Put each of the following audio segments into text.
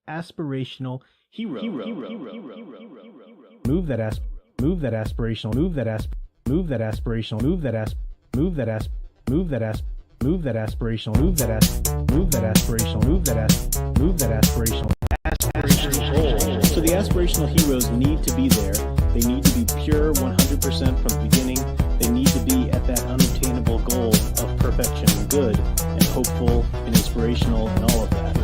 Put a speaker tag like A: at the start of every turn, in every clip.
A: aspirational hero. Move that as move that aspirational move that as move that aspirational move that as move that as move that as move that aspirational move that as move that aspirational move that as move that aspirational goal. So the aspirational heroes need to be there. They need to be pure 100% from the beginning. They need to be at that unobtainable goal of perfection and good and hopeful and inspirational and all of that.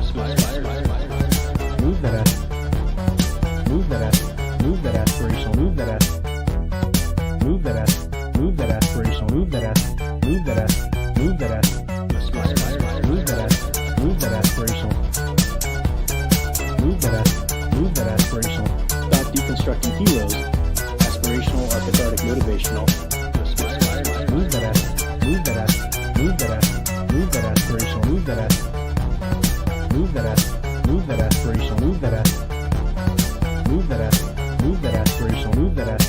A: Move that as move that as move that aspirational move that as move that as move that aspirational move that as move that as move that as move that as move that aspirational move that as move that aspirational. Stop deconstructing heroes. Aspirational are cathartic motivational. Move that as move that as move that as move that aspirational move that as move that as move that aspirational move that as move that as move that aspirational move that as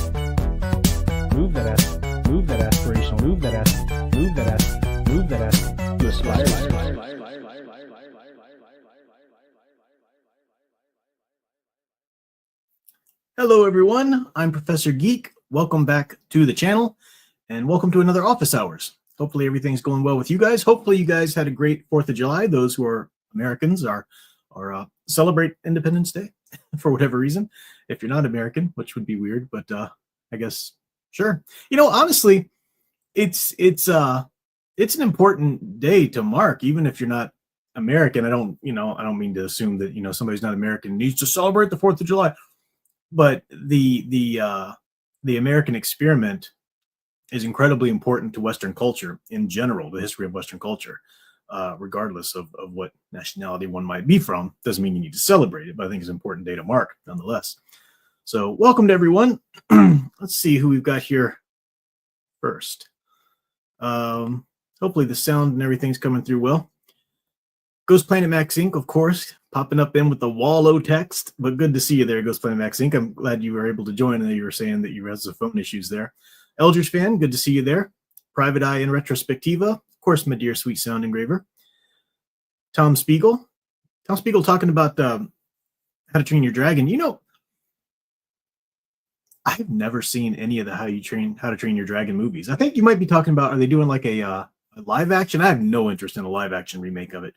A: move that as move that aspirational move that as move that as move that as to aspire. Hello everyone, I'm Professor Geek. Welcome back to the channel and welcome to another Office Hours. Hopefully everything's going well with you guys. Hopefully you guys had a great 4th of July. Those who are Americans are celebrate Independence Day for whatever reason. If you're not American, which would be weird, but I guess sure. You know, honestly, it's an important day to mark, even if you're not American. I don't mean to assume that somebody's not American needs to celebrate the 4th of July. But the American experiment is incredibly important to Western culture in general, the history of Western culture, regardless of what nationality one might be from. Doesn't mean you need to celebrate it, but I think it's an important day to mark nonetheless. So welcome to everyone. Let's see who we've got here first. Hopefully the sound and everything's coming through well. Ghost Planet Max Inc., of course, popping up in with the Wallow text, but good to see you there, Ghost Planet Max Inc. I'm glad you were able to join, and you were saying that you had some phone issues there. Eldridge Fan, good to see you there. Private Eye in Retrospectiva, of course, my dear sweet sound engraver. Tom Spiegel talking about How to Train Your Dragon. I've never seen any of the How to Train Your Dragon movies. I think you might be talking about, are they doing like a live action? I have no interest in a live action remake of it.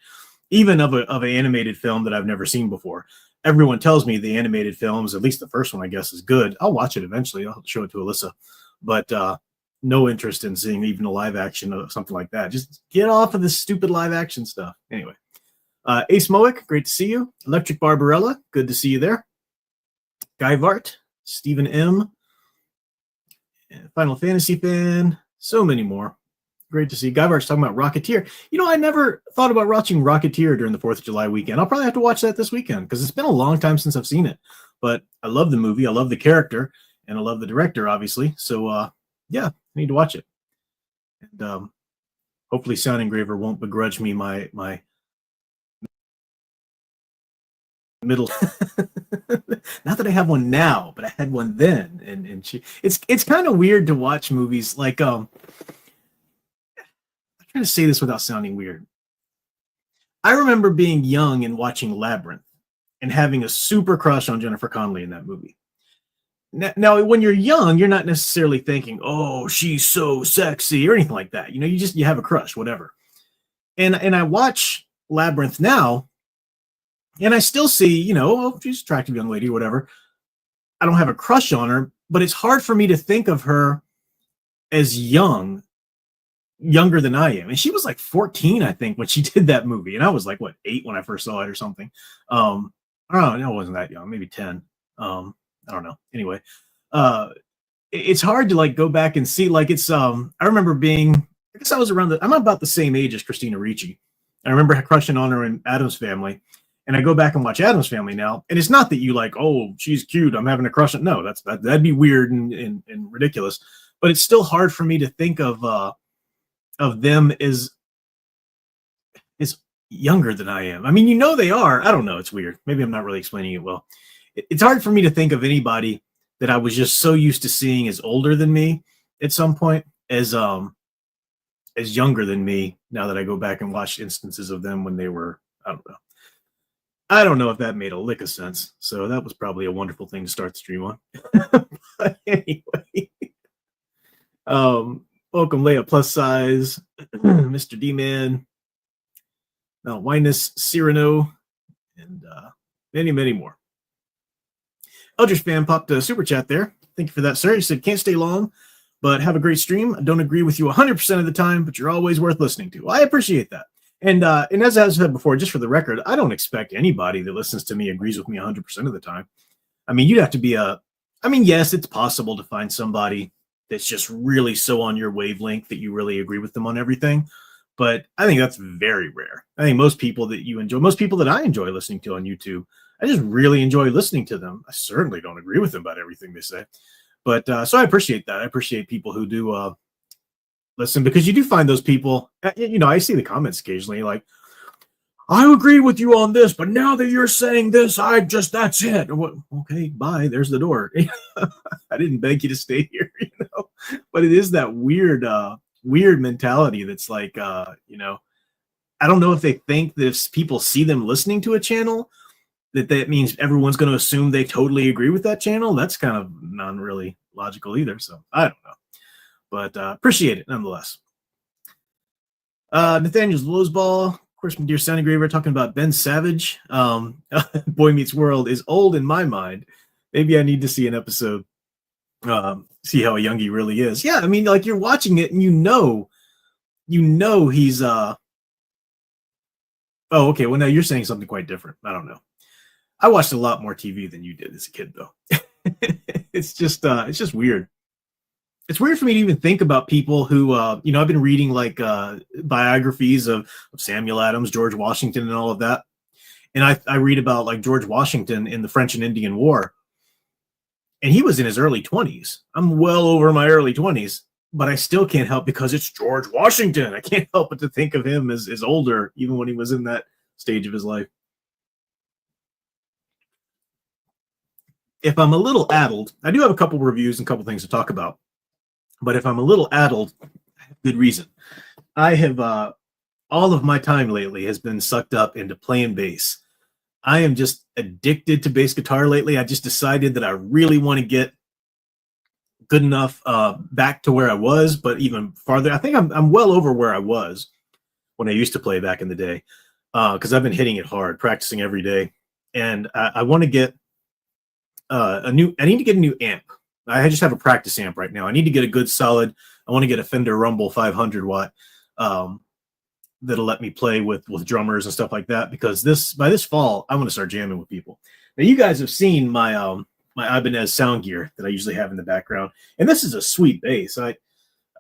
A: Even of an animated film that I've never seen before. Everyone tells me the animated films, at least the first one, I guess, is good. I'll watch it eventually. I'll show it to Alyssa. But no interest in seeing even a live action or something like that. Just get off of this stupid live action stuff. Anyway. Ace Moic, great to see you. Electric Barbarella, good to see you there. Guy Vart, Stephen M. Final Fantasy fan. So many more. Great to see. Guy Vart's talking about Rocketeer. I never thought about watching Rocketeer during the 4th of July weekend. I'll probably have to watch that this weekend because it's been a long time since I've seen it. But I love the movie. I love the character. And I love the director, obviously. So, yeah, I need to watch it. And hopefully Sound Engraver won't begrudge me my middle. Not that I have one now, but I had one then. And it's kind of weird to watch movies like... I'm trying to say this without sounding weird. I remember being young and watching Labyrinth and having a super crush on Jennifer Connelly in that movie. Now, when you're young, you're not necessarily thinking, oh, she's so sexy or anything like that. You have a crush, whatever. And I watch Labyrinth now, and I still see, oh, she's an attractive young lady or whatever. I don't have a crush on her, but it's hard for me to think of her as younger than I am. And she was like 14, I think, when she did that movie. And I was like, 8 when I first saw it or something. I don't know, I wasn't that young, maybe 10. I don't know. Anyway, it's hard to like go back and see, like it's, I remember being, I guess I'm about the same age as Christina Ricci. I remember crushing on her in Addams Family. And I go back and watch Addams Family now. And it's not that you like, oh, she's cute, I'm having a crush on. No, that'd be weird and ridiculous. But it's still hard for me to think of them is younger than I am. I mean, they are. I don't know. It's weird. Maybe I'm not really explaining it well. It's hard for me to think of anybody that I was just so used to seeing as older than me at some point as younger than me now that I go back and watch instances of them when they were, I don't know. I don't know if that made a lick of sense. So that was probably a wonderful thing to start the stream on. But anyway, welcome Leia plus size, Mr. D-Man, Winus Cyrano, and many, many more. Eldritch fan popped a super chat there. Thank you for that, sir. He said, can't stay long, but have a great stream. I don't agree with you 100% of the time, but you're always worth listening to. Well, I appreciate that. And as I said before, just for the record, I don't expect anybody that listens to me agrees with me 100% of the time. I mean, you'd have to be yes, it's possible to find somebody that's just really so on your wavelength that you really agree with them on everything. But I think that's very rare. I think most people that you enjoy, most people that I enjoy listening to on YouTube, I just really enjoy listening to them. I certainly don't agree with them about everything they say. But so I appreciate that. I appreciate people who do listen, because you do find those people, I see the comments occasionally like, I agree with you on this, but now that you're saying this, that's it. Okay, bye. There's the door. I didn't beg you to stay here, but it is that weird mentality that's like, I don't know if they think that if people see them listening to a channel, that means everyone's going to assume they totally agree with that channel. That's kind of not really logical either. So I don't know. But appreciate it nonetheless. Nathaniel's Lowsball, of course, my dear Sound Engraver, talking about Ben Savage. Boy Meets World is old in my mind. Maybe I need to see an episode, see how young he really is. Yeah, I mean, like you're watching it and you know he's oh, okay. Well, now you're saying something quite different. I don't know. I watched a lot more TV than you did as a kid, though. It's just weird. It's weird for me to even think about people who, I've been reading like biographies of Samuel Adams, George Washington, and all of that. And I read about like George Washington in the French and Indian War. And he was in his early 20s. I'm well over my early 20s, but I still can't help because it's George Washington. I can't help but to think of him as older, even when he was in that stage of his life. If I'm a little addled, I do have a couple reviews and a couple things to talk about. But if I'm a little addled, good reason. I have all of my time lately has been sucked up into playing bass. I am just addicted to bass guitar lately. I just decided that I really want to get good enough back to where I was, but even farther. I think I'm well over where I was when I used to play back in the day, because I've been hitting it hard, practicing every day, and I want to get I need to get a new amp. I just have a practice amp right now. I need to get a good solid. I want to get a Fender Rumble 500 watt that'll let me play with drummers and stuff like that. Because by this fall, I want to start jamming with people. Now, you guys have seen my my Ibanez sound gear that I usually have in the background, and this is a sweet bass. I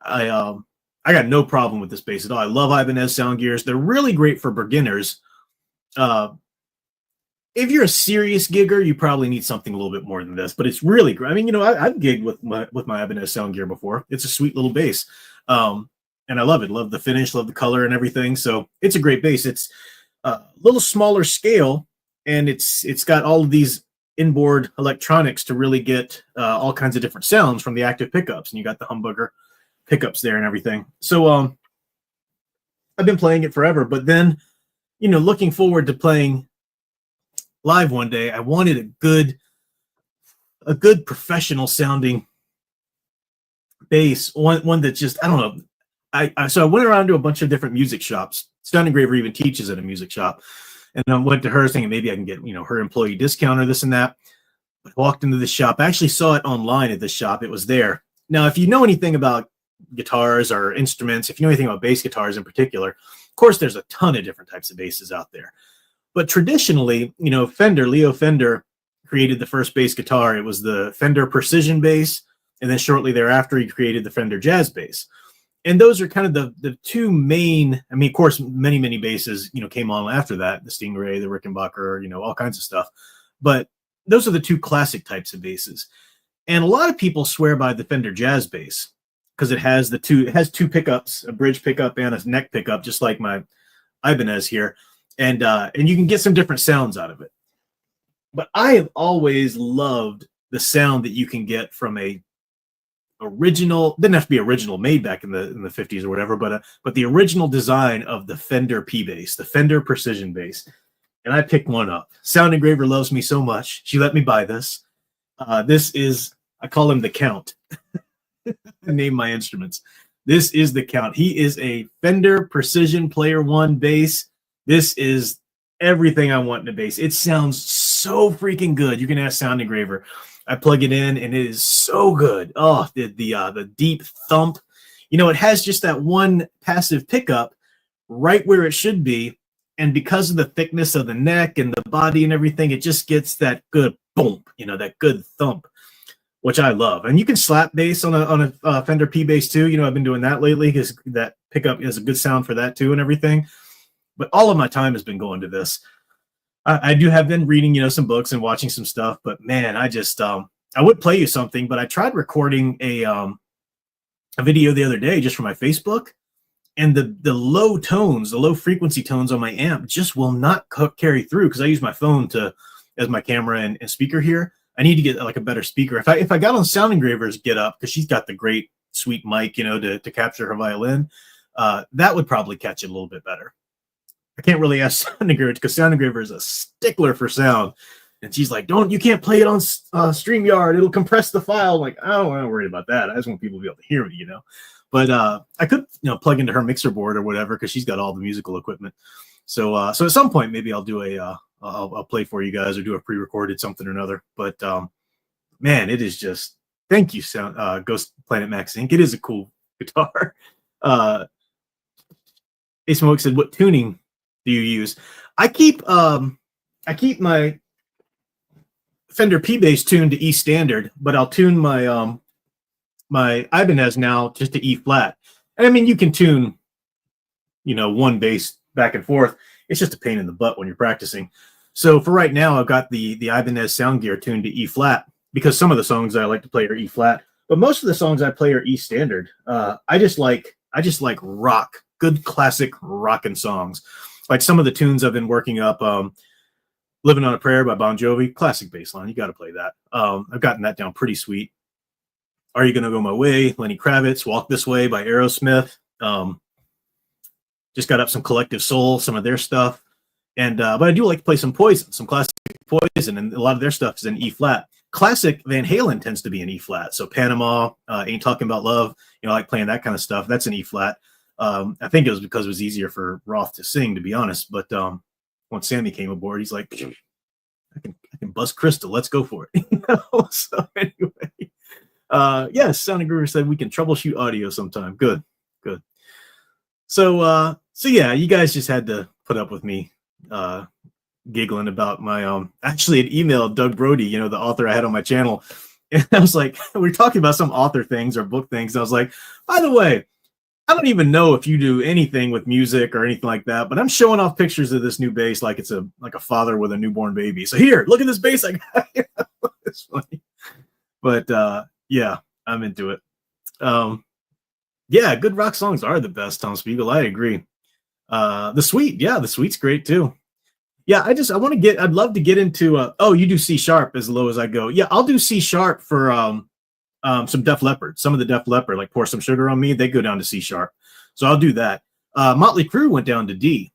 A: got no problem with this bass at all. I love Ibanez sound gears. They're really great for beginners. If you're a serious gigger, you probably need something a little bit more than this, but it's really great. I mean, I've gigged with my Ibanez sound gear before. It's a sweet little bass. And I love it. Love the finish, love the color and everything. So it's a great bass. It's a little smaller scale, and it's got all of these inboard electronics to really get all kinds of different sounds from the active pickups. And you got the humbucker pickups there and everything. So I've been playing it forever, but then, looking forward to playing live one day, I wanted a good professional sounding bass, one that just, I don't know. So I went around to a bunch of different music shops. Sound Engraver even teaches at a music shop, and I went to her thinking maybe I can get her employee discount or this and that. But I walked into the shop. I actually saw it online at the shop. It was there. Now, if you know anything about guitars or instruments, if you know anything about bass guitars in particular, of course, there's a ton of different types of basses out there. But traditionally, Leo Fender created the first bass guitar. It was the Fender Precision bass, and then shortly thereafter, he created the Fender Jazz bass. And those are kind of the two main. I mean, of course, many basses, came on after that. The Stingray, the Rickenbacker, all kinds of stuff. But those are the two classic types of basses. And a lot of people swear by the Fender Jazz bass because it has two pickups, a bridge pickup and a neck pickup, just like my Ibanez here. And you can get some different sounds out of it. But I have always loved the sound that you can get from a original, didn't have to be original, made back in the 50s or whatever, but the original design of the Fender P bass, the Fender Precision bass. and I picked one up. Sound Engraver loves me so much. She let me buy this. This is, I call him the Count. I name my instruments. This is the Count. He is a Fender Precision Player One bass. This is everything I want in a bass. It sounds so freaking good. You can ask Sound Engraver. I plug it in and it is so good. Oh, the deep thump. You know, it has just that one passive pickup right where it should be. And because of the thickness of the neck and the body and everything, it just gets that good boom, you know, that good thump, which I love. And you can slap bass on a Fender P bass too. You know, I've been doing that lately because that pickup has a good sound for that too and everything. But all of my time has been going to this. I do have been reading, you know, some books and watching some stuff, but man, I just I would play you something, but I tried recording a video the other day just for my Facebook, and the low tones, the low frequency tones on my amp just will not carry through because I use my phone as my camera and speaker here. I need to get like a better speaker. If I got on Sound Engraver's Get Up, because she's got the great sweet mic, you know, to capture her violin, that would probably catch it a little bit better. I can't really ask Sound Engraver because Sound Engraver is a stickler for sound. And she's like, you can't play it on StreamYard. It'll compress the file. I'm like, I'm not worried about that. I just want people to be able to hear me, you know. But I could, you know, plug into her mixer board or whatever because she's got all the musical equipment. So at some point, maybe I'll do I'll play for you guys or do a pre-recorded something or another. But man, it is just, thank you, Ghost Planet Max Inc. It is a cool guitar. Ace Smoke said, what tuning do you use? I keep my Fender P bass tuned to E standard, but I'll tune my my Ibanez now just to E flat. And I mean, you can tune, you know, one bass back and forth. It's just a pain in the butt when you're practicing. So for right now, I've got the Ibanez sound gear tuned to E flat because some of the songs I like to play are E flat, but most of the songs I play are E standard. I just like rock, good classic rockin' songs. Like some of the tunes I've been working up, Living on a Prayer by Bon Jovi, classic bass line. You got to play that. I've gotten that down pretty sweet. Are You Gonna Go My Way? Lenny Kravitz, Walk This Way by Aerosmith. Just got up some Collective Soul, some of their stuff. And but I do like to play some Poison, some classic Poison, and a lot of their stuff is in E flat. Classic Van Halen tends to be in E flat. So Panama, Ain't Talking About Love, you know, I like playing that kind of stuff. That's in E flat. I think it was because it was easier for Roth to sing, to be honest. But once Sammy came aboard, he's like, I can bust Crystal. Let's go for it. You know? So anyway, yes, Sound Engraver said we can troubleshoot audio sometime. Good. So yeah, you guys just had to put up with me giggling about my actually it emailed Doug Brody, you know, the author I had on my channel, and I was like, we were talking about some author things or book things, and I was like, by the way, I don't even know if you do anything with music or anything like that, but I'm showing off pictures of this new bass like it's a father with a newborn baby. So here, look at this bass I got. It's funny, but yeah, I'm into it. Yeah, good rock songs are the best, Tom Spiegel. I agree. The Sweet's great too. Yeah, I'd love to get into oh, you do C sharp as low as I go. Yeah, I'll do C sharp for some Def Leppard. Some of the Def Leppard, like Pour Some Sugar on Me, they go down to C sharp. So I'll do that. Motley Crue went down to D.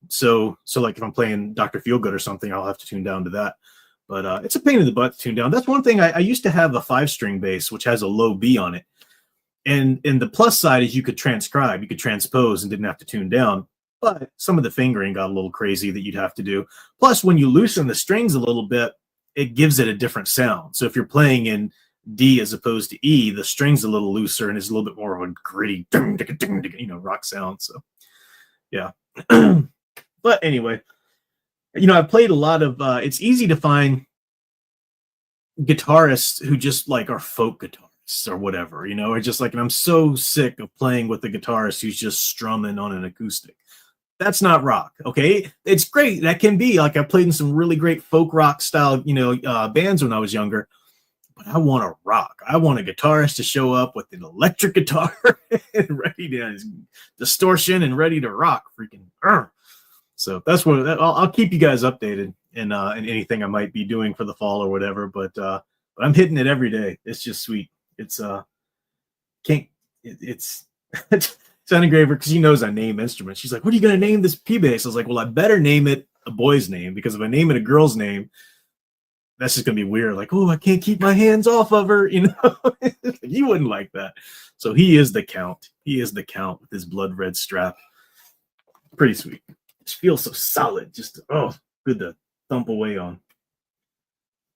A: So like if I'm playing Dr. Feelgood or something, I'll have to tune down to that. But it's a pain in the butt to tune down. That's one thing. I used to have a 5-string bass, which has a low B on it. And the plus side is you could transcribe, you could transpose and didn't have to tune down. But some of the fingering got a little crazy that you'd have to do. Plus, when you loosen the strings a little bit, it gives it a different sound. So if you're playing in D as opposed to E, the string's a little looser and it's a little bit more of a gritty, you know, rock sound. So, yeah. But anyway, you know, I've played a lot of, it's easy to find guitarists who just like are folk guitarists or whatever, you know, or just like, and I'm so sick of playing with the guitarist who's just strumming on an acoustic. That's not rock, okay? It's great. That can be, like I played in some really great folk rock style, you know, bands when I was younger, but I want to rock. I want a guitarist to show up with an electric guitar and ready to distortion and ready to rock. Freaking. So that's what I'll keep you guys updated in anything I might be doing for the fall or whatever. But I'm hitting it every day. It's just sweet. It's Sound Engraver, because he knows I name instruments. She's like, what are you going to name this P bass? I was like, well, I better name it a boy's name, because if I name it a girl's name, that's just gonna be weird. Like, oh, I can't keep my hands off of her, you know. You wouldn't like that. So he is the Count. He is the Count with his blood red strap. Pretty sweet. It feels so solid. Just good to thump away on.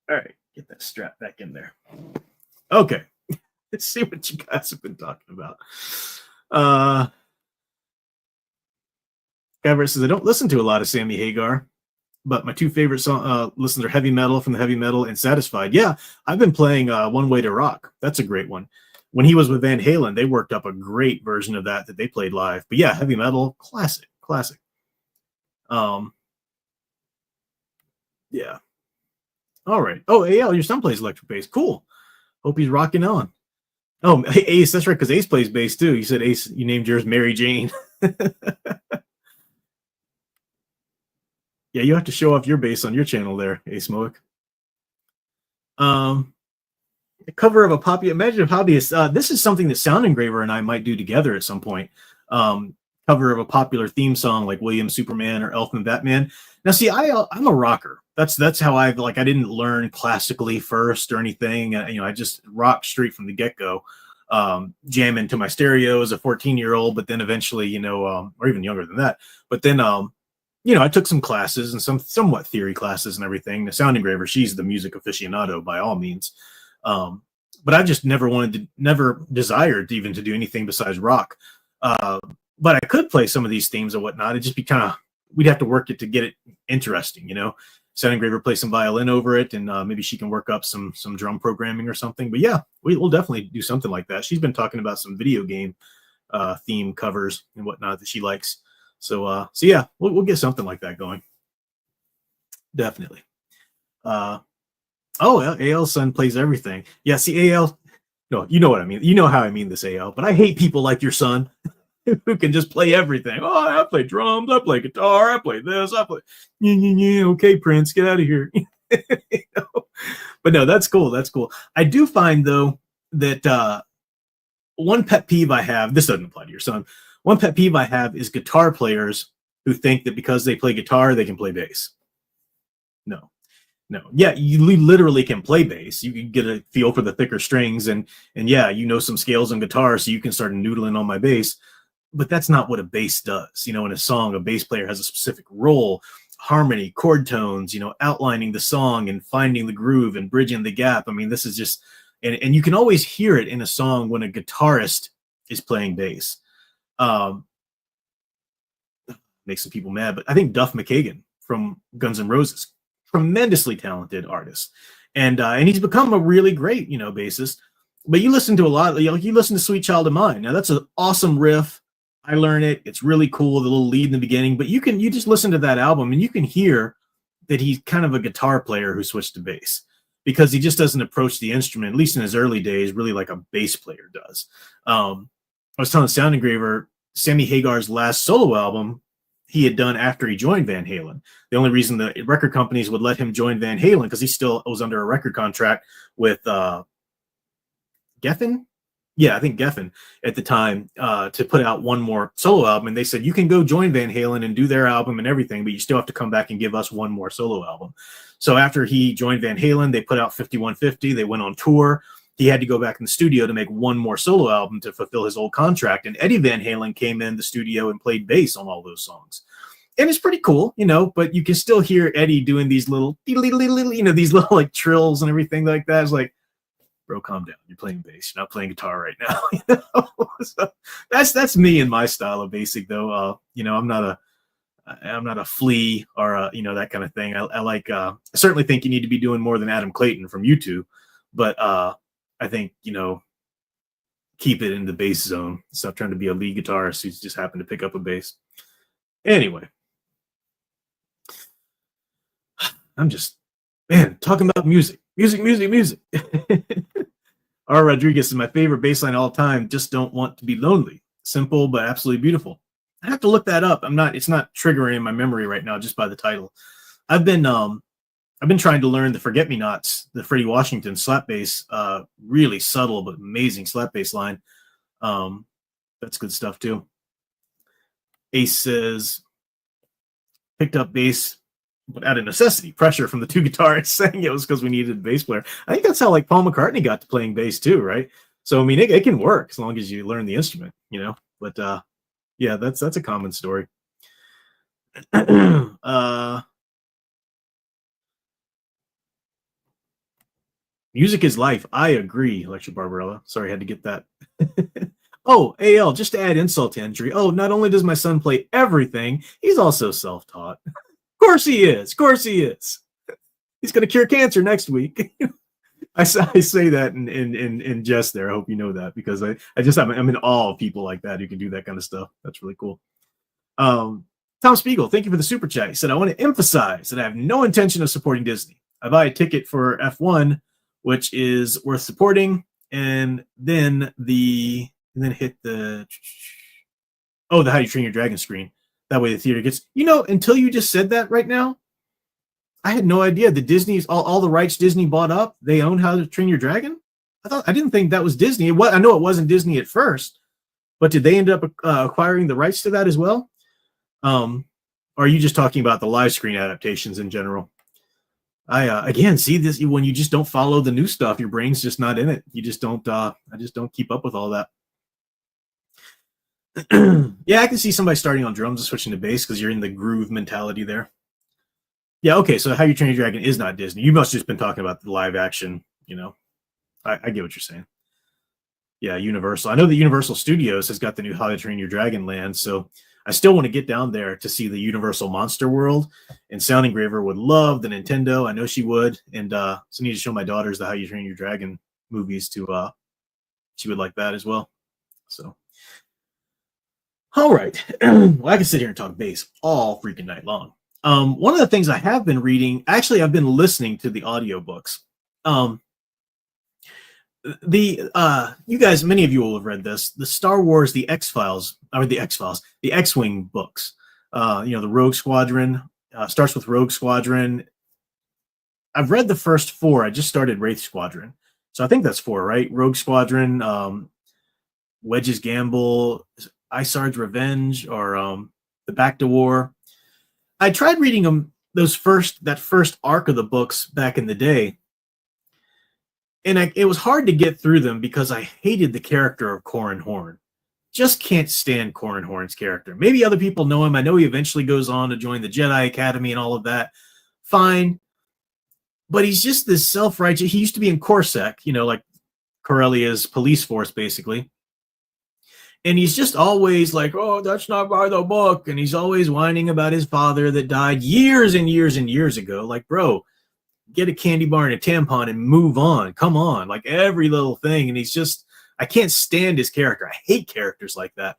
A: All right, get that strap back in there. Okay, let's see what you guys have been talking about. Gabber says, I don't listen to a lot of Sammy Hagar, but my two favorite listens are Heavy Metal from the Heavy Metal and Satisfied. Yeah, I've been playing One Way to Rock. That's a great one. When he was with Van Halen, they worked up a great version of that they played live. But yeah, Heavy Metal, classic. Yeah. All right. Oh, AL, your son plays electric bass. Cool. Hope he's rocking on. Oh, Ace, that's right, because Ace plays bass too. You said Ace, you named yours Mary Jane. Yeah, you have to show off your bass on your channel there, Ace Moic. The cover of a popular, imagine hobbyist. This is something that Sound Engraver and I might do together at some point. Cover of a popular theme song like Williams Superman or Elfman Batman. Now, see, I'm a rocker. That's how I didn't learn classically first or anything. I just rocked straight from the get-go, jamming to my stereo as a 14-year-old, but then eventually, or even younger than that. But then, I took some classes and some somewhat theory classes and everything. The Sound Engraver, she's the music aficionado by all means. But I just never desired even to do anything besides rock. But I could play some of these themes and whatnot. It'd just be we'd have to work it to get it interesting, Sound Engraver play some violin over it, and maybe she can work up some drum programming or something. But yeah, we'll definitely do something like that. She's been talking about some video game theme covers and whatnot that she likes. So yeah, we'll get something like that going. Definitely. AL's son plays everything. Yeah, see, AL, no, you know what I mean. You know how I mean this, AL. But I hate people like your son who can just play everything. Oh, I play drums, I play guitar, I play this, I play. Okay, Prince, get out of here. But no, that's cool. That's cool. I do find though that one pet peeve I have. This doesn't apply to your son. One pet peeve I have is guitar players who think that because they play guitar, they can play bass. No. Yeah, you literally can play bass. You can get a feel for the thicker strings, and yeah, some scales on guitar, so you can start noodling on my bass. But that's not what a bass does. In a song, a bass player has a specific role, harmony, chord tones, outlining the song and finding the groove and bridging the gap. I mean, this is just, and you can always hear it in a song when a guitarist is playing bass. Makes some people mad, but I think Duff McKagan from Guns N' Roses, tremendously talented artist, and he's become a really great bassist. But you listen to a lot, you listen to Sweet Child of Mine. Now that's an awesome riff. I learn it. It's really cool, the little lead in the beginning. But you just listen to that album and you can hear that he's kind of a guitar player who switched to bass, because he just doesn't approach the instrument, at least in his early days, really like a bass player does. I was telling Sound Engraver, Sammy Hagar's last solo album he had done after he joined Van Halen. The only reason the record companies would let him join Van Halen, because he still was under a record contract with Geffen. Yeah, I think Geffen at the time, to put out one more solo album. And they said, you can go join Van Halen and do their album and everything, but you still have to come back and give us one more solo album. So after he joined Van Halen, they put out 5150. They went on tour. He had to go back in the studio to make one more solo album to fulfill his old contract. And Eddie Van Halen came in the studio and played bass on all those songs. And it's pretty cool, but you can still hear Eddie doing these little, these little like trills and everything like that. It's like, bro, calm down. You're playing bass. You're not playing guitar right now. So that's me and my style of basic, though. I'm not a Flea or that kind of thing. I certainly think you need to be doing more than Adam Clayton from U2, but I think keep it in the bass zone. Stop trying to be a lead guitarist who's just happened to pick up a bass. Anyway, I'm just talking about music. R. Rodriguez is my favorite bass line all time. Just don't want to be lonely. Simple but absolutely beautiful. I have to look that up. It's not triggering in my memory right now just by the title. I've been trying to learn the Forget Me Nots, the Freddie Washington slap bass, really subtle but amazing slap bass line. That's good stuff too. Ace says, picked up bass but out of necessity, pressure from the two guitarists saying it was because we needed a bass player. I think that's how like Paul McCartney got to playing bass too, right? So I mean, it can work as long as you learn the instrument, you know. But yeah, that's a common story. Music is life. I agree, Lecture Barbarella. Sorry, I had to get that. Oh, AL, just to add insult to injury. Oh, not only does my son play everything, he's also self-taught. Of course he is. Of course he is. He's going to cure cancer next week. I say that in jest there. I hope you know that, because I'm in awe of people like that who can do that kind of stuff. That's really cool. Tom Spiegel, thank you for the super chat. He said, I want to emphasize that I have no intention of supporting Disney. I buy a ticket for F1, which is worth supporting, and then hit the How You Train Your Dragon screen. That way the theater gets, until you just said that right now, I had no idea that Disney's all the rights Disney bought up, they own How to Train Your Dragon. I didn't think that was Disney. I know it wasn't Disney at first, but did they end up acquiring the rights to that as well? Or are you just talking about the live screen adaptations in general? I again see this when you just don't follow the new stuff, your brain's just not in it. You just don't I just don't keep up with all that. Yeah, I can see somebody starting on drums and switching to bass because you're in the groove mentality there. Yeah, okay, so How You Train Your Dragon is not Disney. You must have just been talking about the live action, I get what you're saying. Yeah, Universal. I know that Universal Studios has got the new How to Train Your Dragon land, so I still want to get down there to see the Universal Monster World. And Sound Engraver would love the Nintendo. I know she would. And so I need to show my daughters the How You Train Your Dragon movies to she would like that as well. So all right. Well, I can sit here and talk bass all freaking night long. One of the things I have been reading, actually, I've been listening to the audiobooks. You guys, many of you will have read this, the Star Wars, the X-Wing books. The Rogue Squadron, starts with Rogue Squadron. I've read the first 4. I just started Wraith Squadron. So I think that's 4, right? Rogue Squadron, Wedge's Gamble, Isard's Revenge, or the Back to War. I tried reading them, that first arc of the books back in the day. And it was hard to get through them because I hated the character of Corran Horn. Just can't stand Corran Horn's character. Maybe other people know him. I know he eventually goes on to join the Jedi Academy and all of that. Fine. But he's just this self-righteous. He used to be in Corsac, like Corellia's police force, basically. And he's just always like, oh, that's not by the book. And he's always whining about his father that died years and years and years ago. Like, bro, get a candy bar and a tampon and move on. Come on. Like every little thing. And I can't stand his character. I hate characters like that.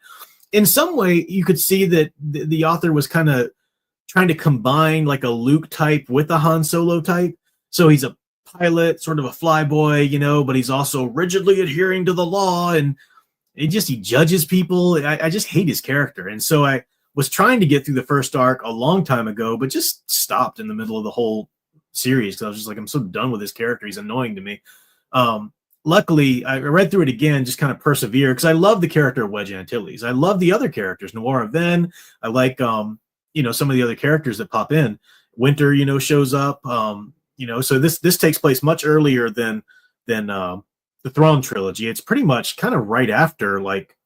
A: In some way, you could see that the author was kind of trying to combine like a Luke type with a Han Solo type. So he's a pilot, sort of a flyboy, but he's also rigidly adhering to the law. And he judges people. I just hate his character. And so I was trying to get through the first arc a long time ago, but just stopped in the middle of the whole series because I was just like, I'm so done with this character. He's annoying to me. Luckily, I read through it again, just kind of persevere, because I love the character of Wedge Antilles. I love the other characters, Noir Ven. I like, some of the other characters that pop in. Winter, shows up. So this takes place much earlier than the Thrawn trilogy. It's pretty much kind of right after, like,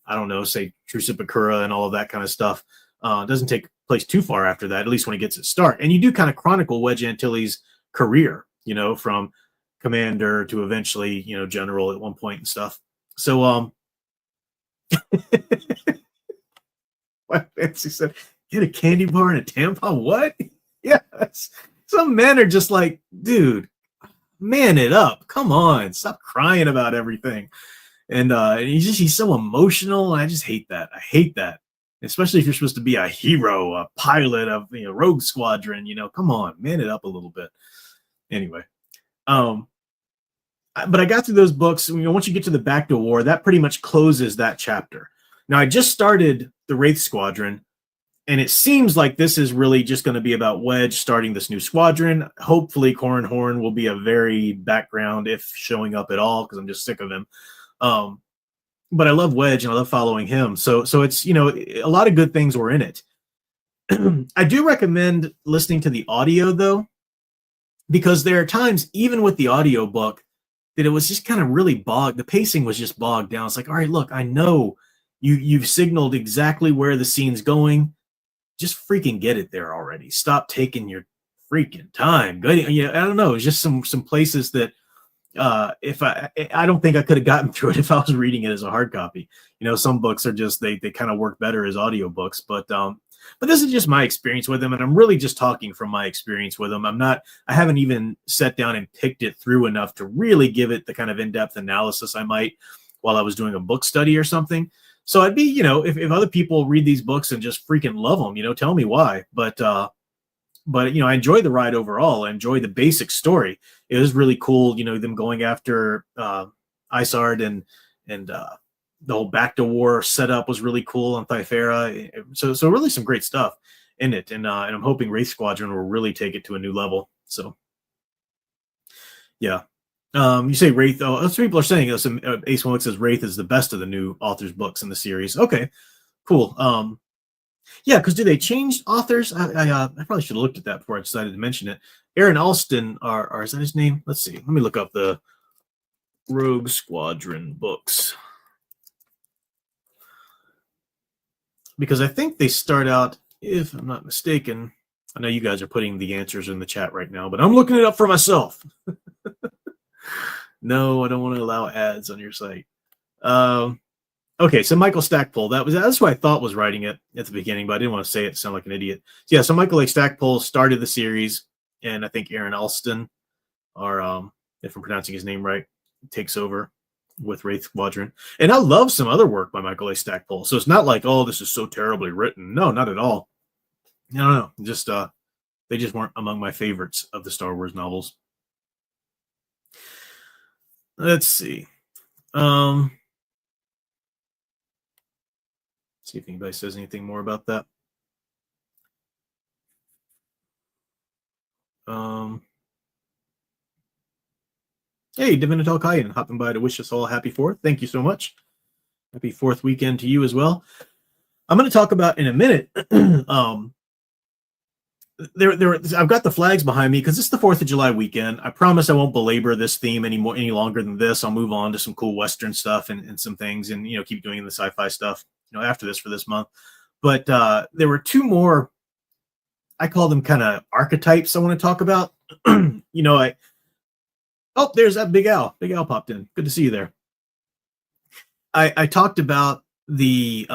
A: I don't know, say Truce at Bakura and all of that kind of stuff. It doesn't take place too far after that, at least when it gets its start. And you do kind of chronicle Wedge Antilles' career, from commander to eventually, general at one point and stuff. So, Fancy said, get a candy bar and a tampon. What? Yes. Some men are just like, dude, man it up. Come on. Stop crying about everything. And he's so emotional. I just hate that. I hate that. Especially if you're supposed to be a hero, a pilot of Rogue Squadron, come on, man it up a little bit. Anyway. But I got through those books. Once you get to the Back to War, that pretty much closes that chapter. Now, I just started the Wraith Squadron, and it seems like this is really just going to be about Wedge starting this new squadron. Hopefully, Corran Horn will be a very background, if showing up at all, because I'm just sick of him. But I love Wedge, and I love following him. So it's, a lot of good things were in it. I do recommend listening to the audio though, because there are times, even with the audio book, that it was just kind of really bogged. The pacing was just bogged down. It's like, all right, look, I know you've signaled exactly where the scene's going. Just freaking get it there already. Stop taking your freaking time. Good, I don't know. It's just some places that if I don't think I could have gotten through it if I was reading it as a hard copy. Some books are just they kind of work better as audiobooks, but this is just my experience with them, and I'm really just talking from my experience with them. I haven't even sat down and picked it through enough to really give it the kind of in-depth analysis I might while I was doing a book study or something. So I'd be, if other people read these books and just freaking love them, tell me why. But I enjoyed the ride overall. I enjoyed the basic story. It was really cool, them going after Isard and the whole back to war setup was really cool on Thyfera. So really some great stuff in it, and I'm hoping Wraith Squadron will really take it to a new level. So yeah. You say Wraith. Oh, some people are saying Ace One says Wraith is the best of the new authors' books in the series. Okay, cool. Yeah, because do they change authors? I probably should have looked at that before I decided to mention it. Aaron Alston, or is that his name? Let's see. Let me look up the Rogue Squadron books, because I think they start out, if I'm not mistaken. I know you guys are putting the answers in the chat right now, but I'm looking it up for myself. No, I don't want to allow ads on your site. Okay, so Michael Stackpole, that's what I thought was writing it at the beginning, but I didn't want to say it to sound like an idiot. So yeah, so Michael Lake Stackpole started the series, and I think Aaron Alston, or if I'm pronouncing his name right, takes over with Wraith Squadron. And I love some other work by Michael A. Stackpole. So it's not like, oh, this is so terribly written. No, not at all. No. Just they just weren't among my favorites of the Star Wars novels. Let's see. See if anybody says anything more about that. Hey, Divinatel Kayan, hopping by to wish us all a happy 4th. Thank you so much. Happy 4th weekend to you as well. I'm going to talk about in a minute. I've got the flags behind me because it's the 4th of July weekend. I promise I won't belabor this theme any longer than this. I'll move on to some cool Western stuff and some things, and keep doing the sci-fi stuff after this for this month. But there were two more, I call them kind of archetypes I want to talk about. There's that Big Al. Big Al popped in. Good to see you there. I talked about the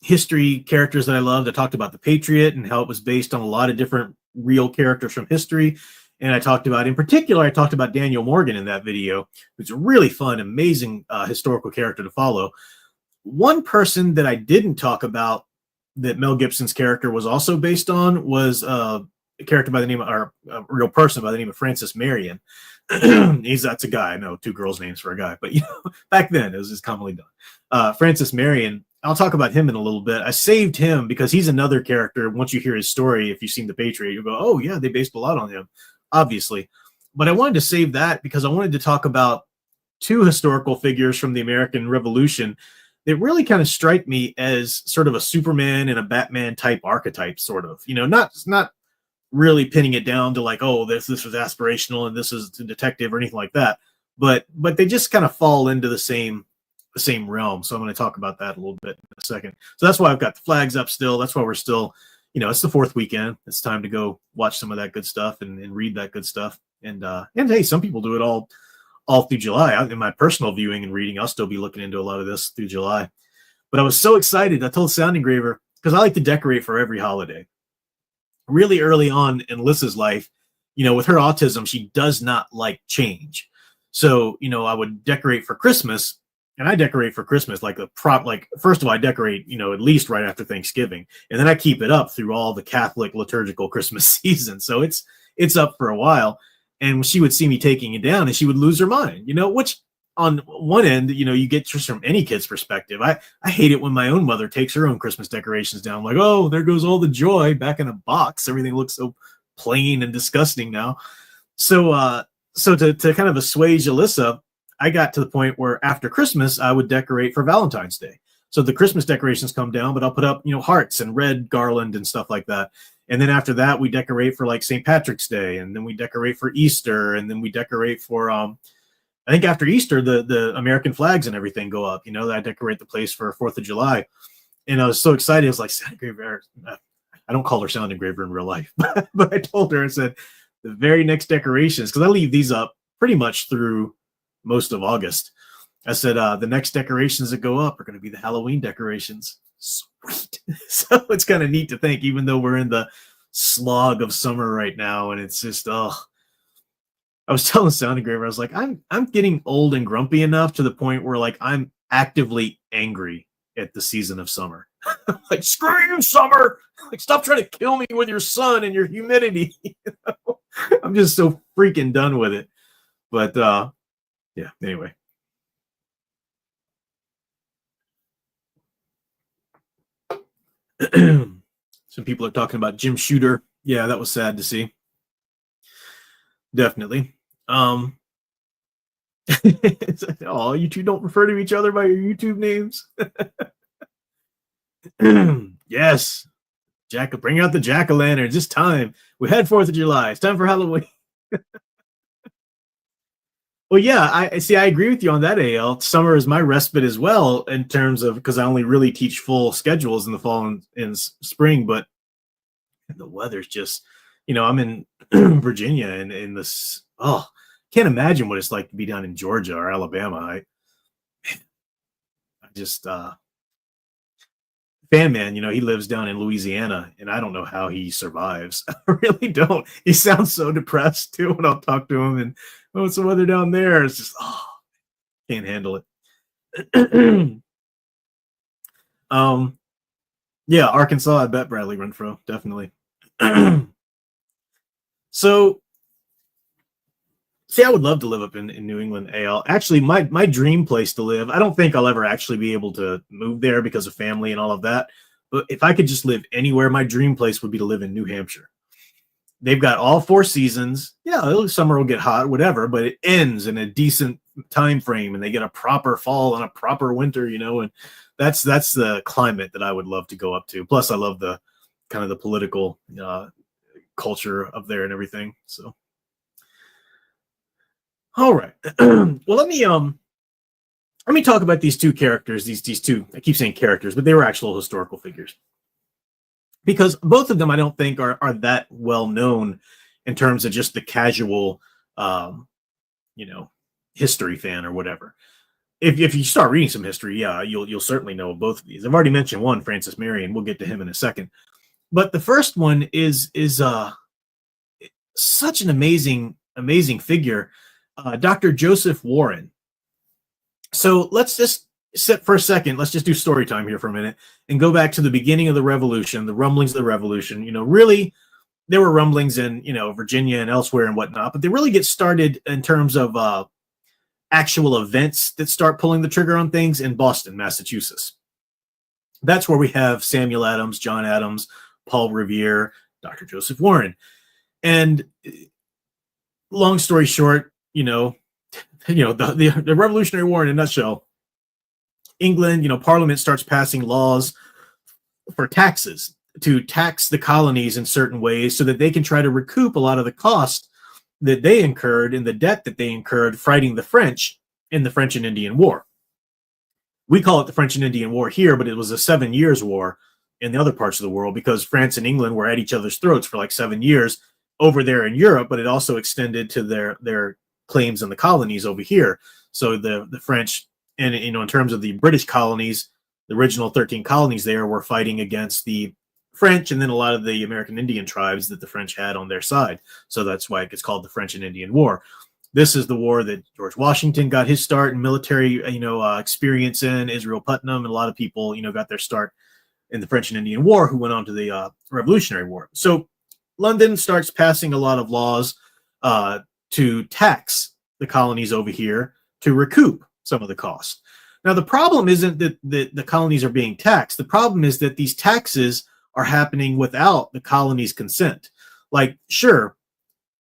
A: history characters that I loved. I talked about the Patriot and how it was based on a lot of different real characters from history. And I talked about Daniel Morgan in that video, who's a really fun, amazing historical character to follow. One person that I didn't talk about that Mel Gibson's character was also based on was a character by the name of, or a real person by the name of Francis Marion. That's a guy. I know 2 girls' names for a guy, but back then it was just commonly done. Francis Marion. I'll talk about him in a little bit. I saved him because he's another character. Once you hear his story, if you've seen The Patriot, you'll go, oh yeah, they based a lot on him, obviously. But I wanted to save that because I wanted to talk about 2 historical figures from the American Revolution that really kind of strike me as sort of a Superman and a Batman type archetype, sort of. Not really pinning it down to like, oh, this was aspirational and this is a detective or anything like that. But they just kind of fall into the same realm. So I'm going to talk about that a little bit in a second. So that's why I've got the flags up still. That's why we're still, it's the 4th weekend. It's time to go watch some of that good stuff and read that good stuff. And hey, some people do it all through July. In my personal viewing and reading, I'll still be looking into a lot of this through July. But I was so excited. I told Sound Engraver, because I like to decorate for every holiday. Really early on in Lissa's life, with her autism, she does not like change. So, I would decorate for Christmas. And I decorate for Christmas first of all, I decorate, at least right after Thanksgiving. And then I keep it up through all the Catholic liturgical Christmas season. So it's up for a while. And she would see me taking it down and she would lose her mind, which on one end, you get just from any kid's perspective. I hate it when my own mother takes her own Christmas decorations down. I'm like, oh, there goes all the joy back in a box. Everything looks so plain and disgusting now. So to kind of assuage Alyssa, I got to the point where after Christmas, I would decorate for Valentine's Day. So the Christmas decorations come down, but I'll put up, hearts and red garland and stuff like that. And then after that, we decorate for like St. Patrick's Day, and then we decorate for Easter, and then we decorate for I think after Easter, the American flags and everything go up. I decorate the place for 4th of July. And I was so excited. I was like, Sound Engraver. I don't call her Sound Engraver in real life, but I told her, I said, the very next decorations, because I leave these up pretty much through most of August. I said, the next decorations that go up are going to be the Halloween decorations. Sweet. So it's kind of neat to think, even though we're in the slog of summer right now, and it's just, I was telling Sound Engraver, I was like, I'm getting old and grumpy enough to the point where like I'm actively angry at the season of summer. Like, screw you, summer! Like, stop trying to kill me with your sun and your humidity. I'm just so freaking done with it. But yeah, anyway. Some people are talking about Jim Shooter. Yeah, that was sad to see. Definitely. Oh, you two don't refer to each other by your YouTube names. Yes. Bring out the jack-o'-lanterns. It's time. We had 4th of July. It's time for Halloween. Well, yeah, I agree with you on that, AL. Summer is my respite as well, in terms of, because I only really teach full schedules in the fall and spring, but the weather's just, I'm in Virginia, and in this, can't imagine what it's like to be down in Georgia or Alabama. I just, Fan Man, he lives down in Louisiana, and I don't know how he survives. I really don't. He sounds so depressed too when I'll talk to him, and what's the weather down there? It's just, can't handle it. Yeah, Arkansas, I bet Bradley Renfro, definitely. So, see, I would love to live up in New England, AL. Actually, my dream place to live, I don't think I'll ever actually be able to move there because of family and all of that. But if I could just live anywhere, my dream place would be to live in New Hampshire. They've got all 4 seasons. Yeah, summer will get hot, whatever, but it ends in a decent time frame, and they get a proper fall and a proper winter, and that's the climate that I would love to go up to. Plus, I love the kind of the political culture up there and everything. So, all right. Well, let me talk about these 2 characters. These 2. I keep saying characters, but they were actual historical figures, because both of them I don't think are that well known in terms of just the casual, history fan or whatever. If you start reading some history, yeah, you'll certainly know both of these. I've already mentioned one, Francis Marion. We'll get to him in a second. But the first one is such an amazing figure, Dr. Joseph Warren. So let's just sit for a second. Let's just do story time here for a minute and go back to the beginning of the Revolution, the rumblings of the Revolution. Really, there were rumblings in, Virginia and elsewhere and whatnot, but they really get started in terms of actual events that start pulling the trigger on things in Boston, Massachusetts. That's where we have Samuel Adams, John Adams, Paul Revere, Dr. Joseph Warren. And long story short, the Revolutionary War in a nutshell. England, Parliament starts passing laws for taxes to tax the colonies in certain ways so that they can try to recoup a lot of the cost that they incurred and the debt that they incurred fighting the French in the French and Indian War. We call it the French and Indian War here, but it was a 7 years war in the other parts of the world, because France and England were at each other's throats for like 7 years over there in Europe, but it also extended to their claims in the colonies over here. So the French, and in terms of the British colonies, the original 13 colonies there were fighting against the French, and then a lot of the American Indian tribes that the French had on their side. So that's why it gets called the French and Indian War. This is the war that George Washington got his start in military, experience in. Israel Putnam, and a lot of people, got their start in the French and Indian War, who went on to the Revolutionary War. So London starts passing a lot of laws to tax the colonies over here to recoup some of the cost. Now, the problem isn't that the colonies are being taxed. The problem is that these taxes are happening without the colonies' consent. Like, sure,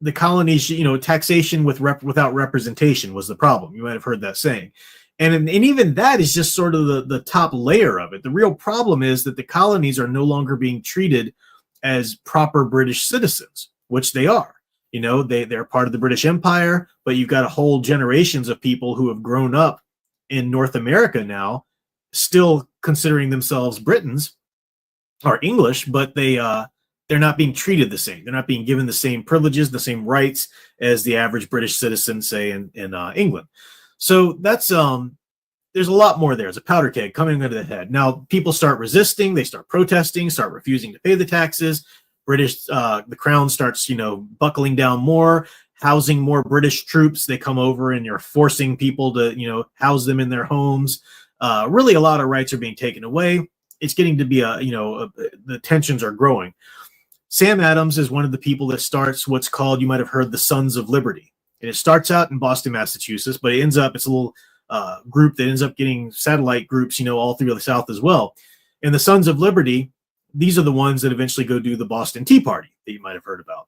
A: the colonies, taxation without representation was the problem. You might have heard that saying. And even that is just sort of the top layer of it. The real problem is that the colonies are no longer being treated as proper British citizens, which they are. They're part of the British Empire, but you've got a whole generations of people who have grown up in North America now, still considering themselves Britons or English, but they're not being treated the same. They're not being given the same privileges, the same rights as the average British citizen, say in England. So that's there's a lot more there. It's a powder keg coming into the head. Now people start resisting, they start protesting, start refusing to pay the taxes. The crown starts, buckling down more, housing more British troops. They come over and you're forcing people to, house them in their homes. Really, a lot of rights are being taken away. It's getting to be the tensions are growing. Sam Adams is one of the people that starts what's called, you might have heard, the Sons of Liberty. And it starts out in Boston, Massachusetts, but it's a little group that ends up getting satellite groups, all through the South as well. And the Sons of Liberty, these are the ones that eventually go do the Boston Tea Party that you might have heard about,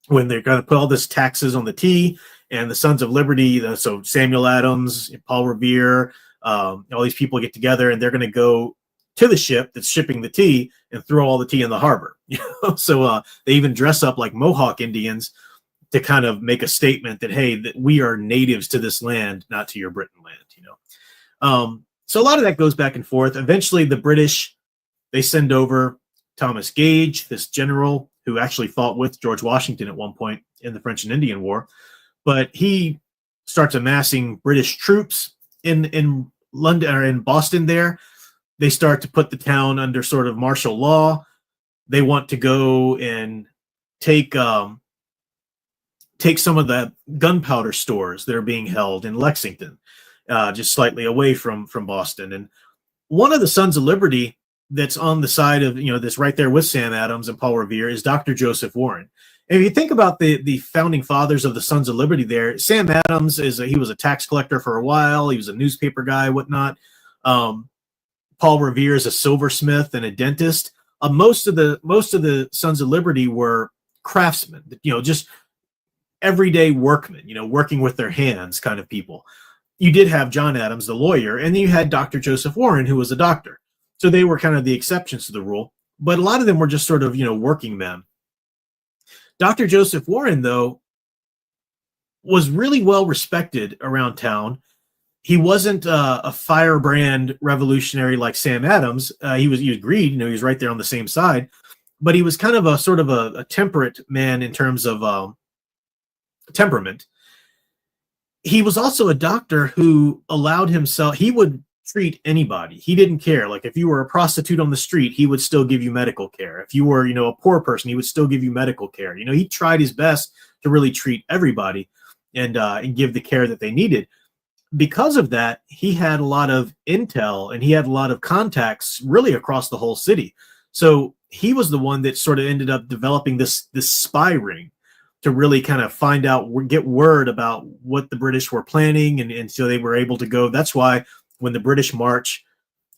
A: when they're going to put all this taxes on the tea. And the Sons of Liberty, so Samuel Adams, Paul Revere, all these people get together and they're going to go to the ship that's shipping the tea and throw all the tea in the harbor. So they even dress up like Mohawk Indians to kind of make a statement that, hey, that we are natives to this land, not to your Britain land. So a lot of that goes back and forth. Eventually, the British, they send over Thomas Gage, this general who actually fought with George Washington at one point in the French and Indian War. But he starts amassing British troops in London or in Boston there. They start to put the town under sort of martial law. They want to go and take some of the gunpowder stores that are being held in Lexington, just slightly away from Boston. And one of the Sons of Liberty that's on the side of, this right there with Sam Adams and Paul Revere is Dr. Joseph Warren. And if you think about the founding fathers of the Sons of Liberty there, Sam Adams he was a tax collector for a while. He was a newspaper guy, whatnot. Paul Revere is a silversmith and a dentist. Most of the Sons of Liberty were craftsmen, just everyday workmen, working with their hands kind of people. You did have John Adams, the lawyer, and then you had Dr. Joseph Warren, who was a doctor. So they were kind of the exceptions to the rule, but a lot of them were just sort of, working men. Dr. Joseph Warren, though, was really well respected around town. He wasn't a firebrand revolutionary like Sam Adams. He agreed, he was right there on the same side, but he was kind of a sort of a temperate man in terms of temperament. He was also a doctor who allowed himself, he would treat anybody. He didn't care. Like if you were a prostitute on the street, he would still give you medical care. If you were, a poor person, he would still give you medical care. He tried his best to really treat everybody and give the care that they needed. Because of that, he had a lot of intel and he had a lot of contacts really across the whole city. So he was the one that sort of ended up developing this spy ring to really kind of find out, get word about what the British were planning. And so they were able to go. That's why when the British march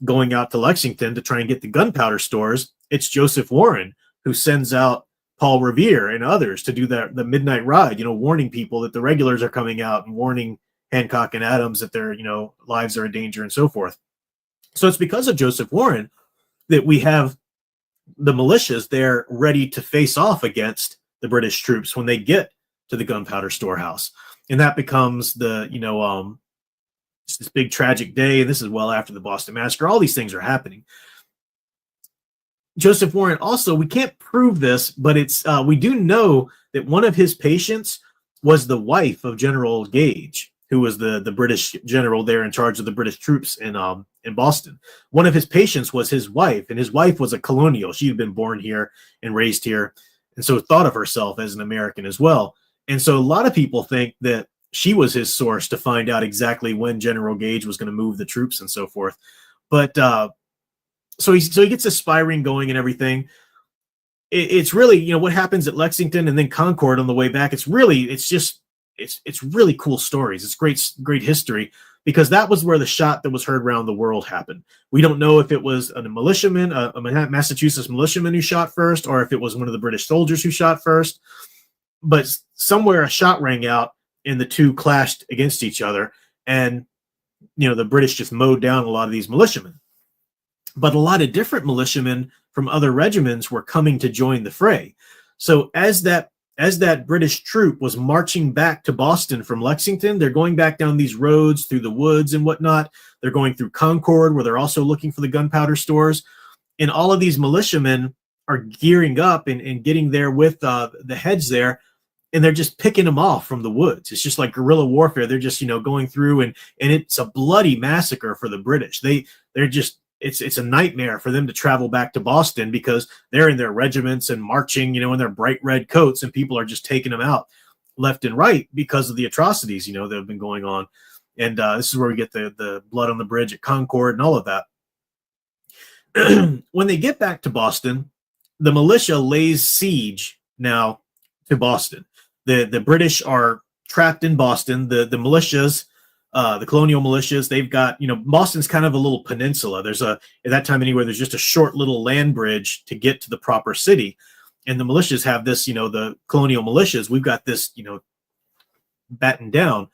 A: going out to Lexington to try and get the gunpowder stores, it's Joseph Warren who sends out Paul Revere and others to do the midnight ride, warning people that the regulars are coming out and warning Hancock and Adams that their, lives are in danger and so forth. So it's because of Joseph Warren that we have the militias there ready to face off against the British troops when they get to the gunpowder storehouse. And that becomes this big tragic day. And this is well after the Boston Massacre. All these things are happening. Joseph Warren also, we can't prove this, but we do know that one of his patients was the wife of General Gage, who was the British general there in charge of the British troops in Boston. One of his patients was his wife, and his wife was a colonial. She had been born here and raised here, and so thought of herself as an American as well. And so a lot of people think that she was his source to find out exactly when General Gage was going to move the troops and so forth. But so he gets a spy ring going and everything. It's really, what happens at Lexington and then Concord on the way back. It's really cool stories. It's great history, because that was where the shot that was heard around the world happened. We don't know if it was a militiaman, a Massachusetts militiaman who shot first, or if it was one of the British soldiers who shot first. But somewhere a shot rang out and the two clashed against each other. And the British just mowed down a lot of these militiamen. But a lot of different militiamen from other regiments were coming to join the fray. So as that British troop was marching back to Boston from Lexington, they're going back down these roads through the woods and whatnot. They're going through Concord, where they're also looking for the gunpowder stores. And all of these militiamen are gearing up and getting there with the heads there, and they're just picking them off from the woods. It's just like guerrilla warfare. They're just, going through, and it's a bloody massacre for the British. They're just, it's a nightmare for them to travel back to Boston, because they're in their regiments and marching, in their bright red coats, and people are just taking them out left and right because of the atrocities, that have been going on. And this is where we get the blood on the bridge at Concord and all of that. When they get back to Boston, the militia lays siege now to Boston. The British are trapped in Boston. The militias, the colonial militias, they've got, Boston's kind of a little peninsula. There's at that time anyway, there's just a short little land bridge to get to the proper city. And the militias have this, the colonial militias, we've got this, battened down.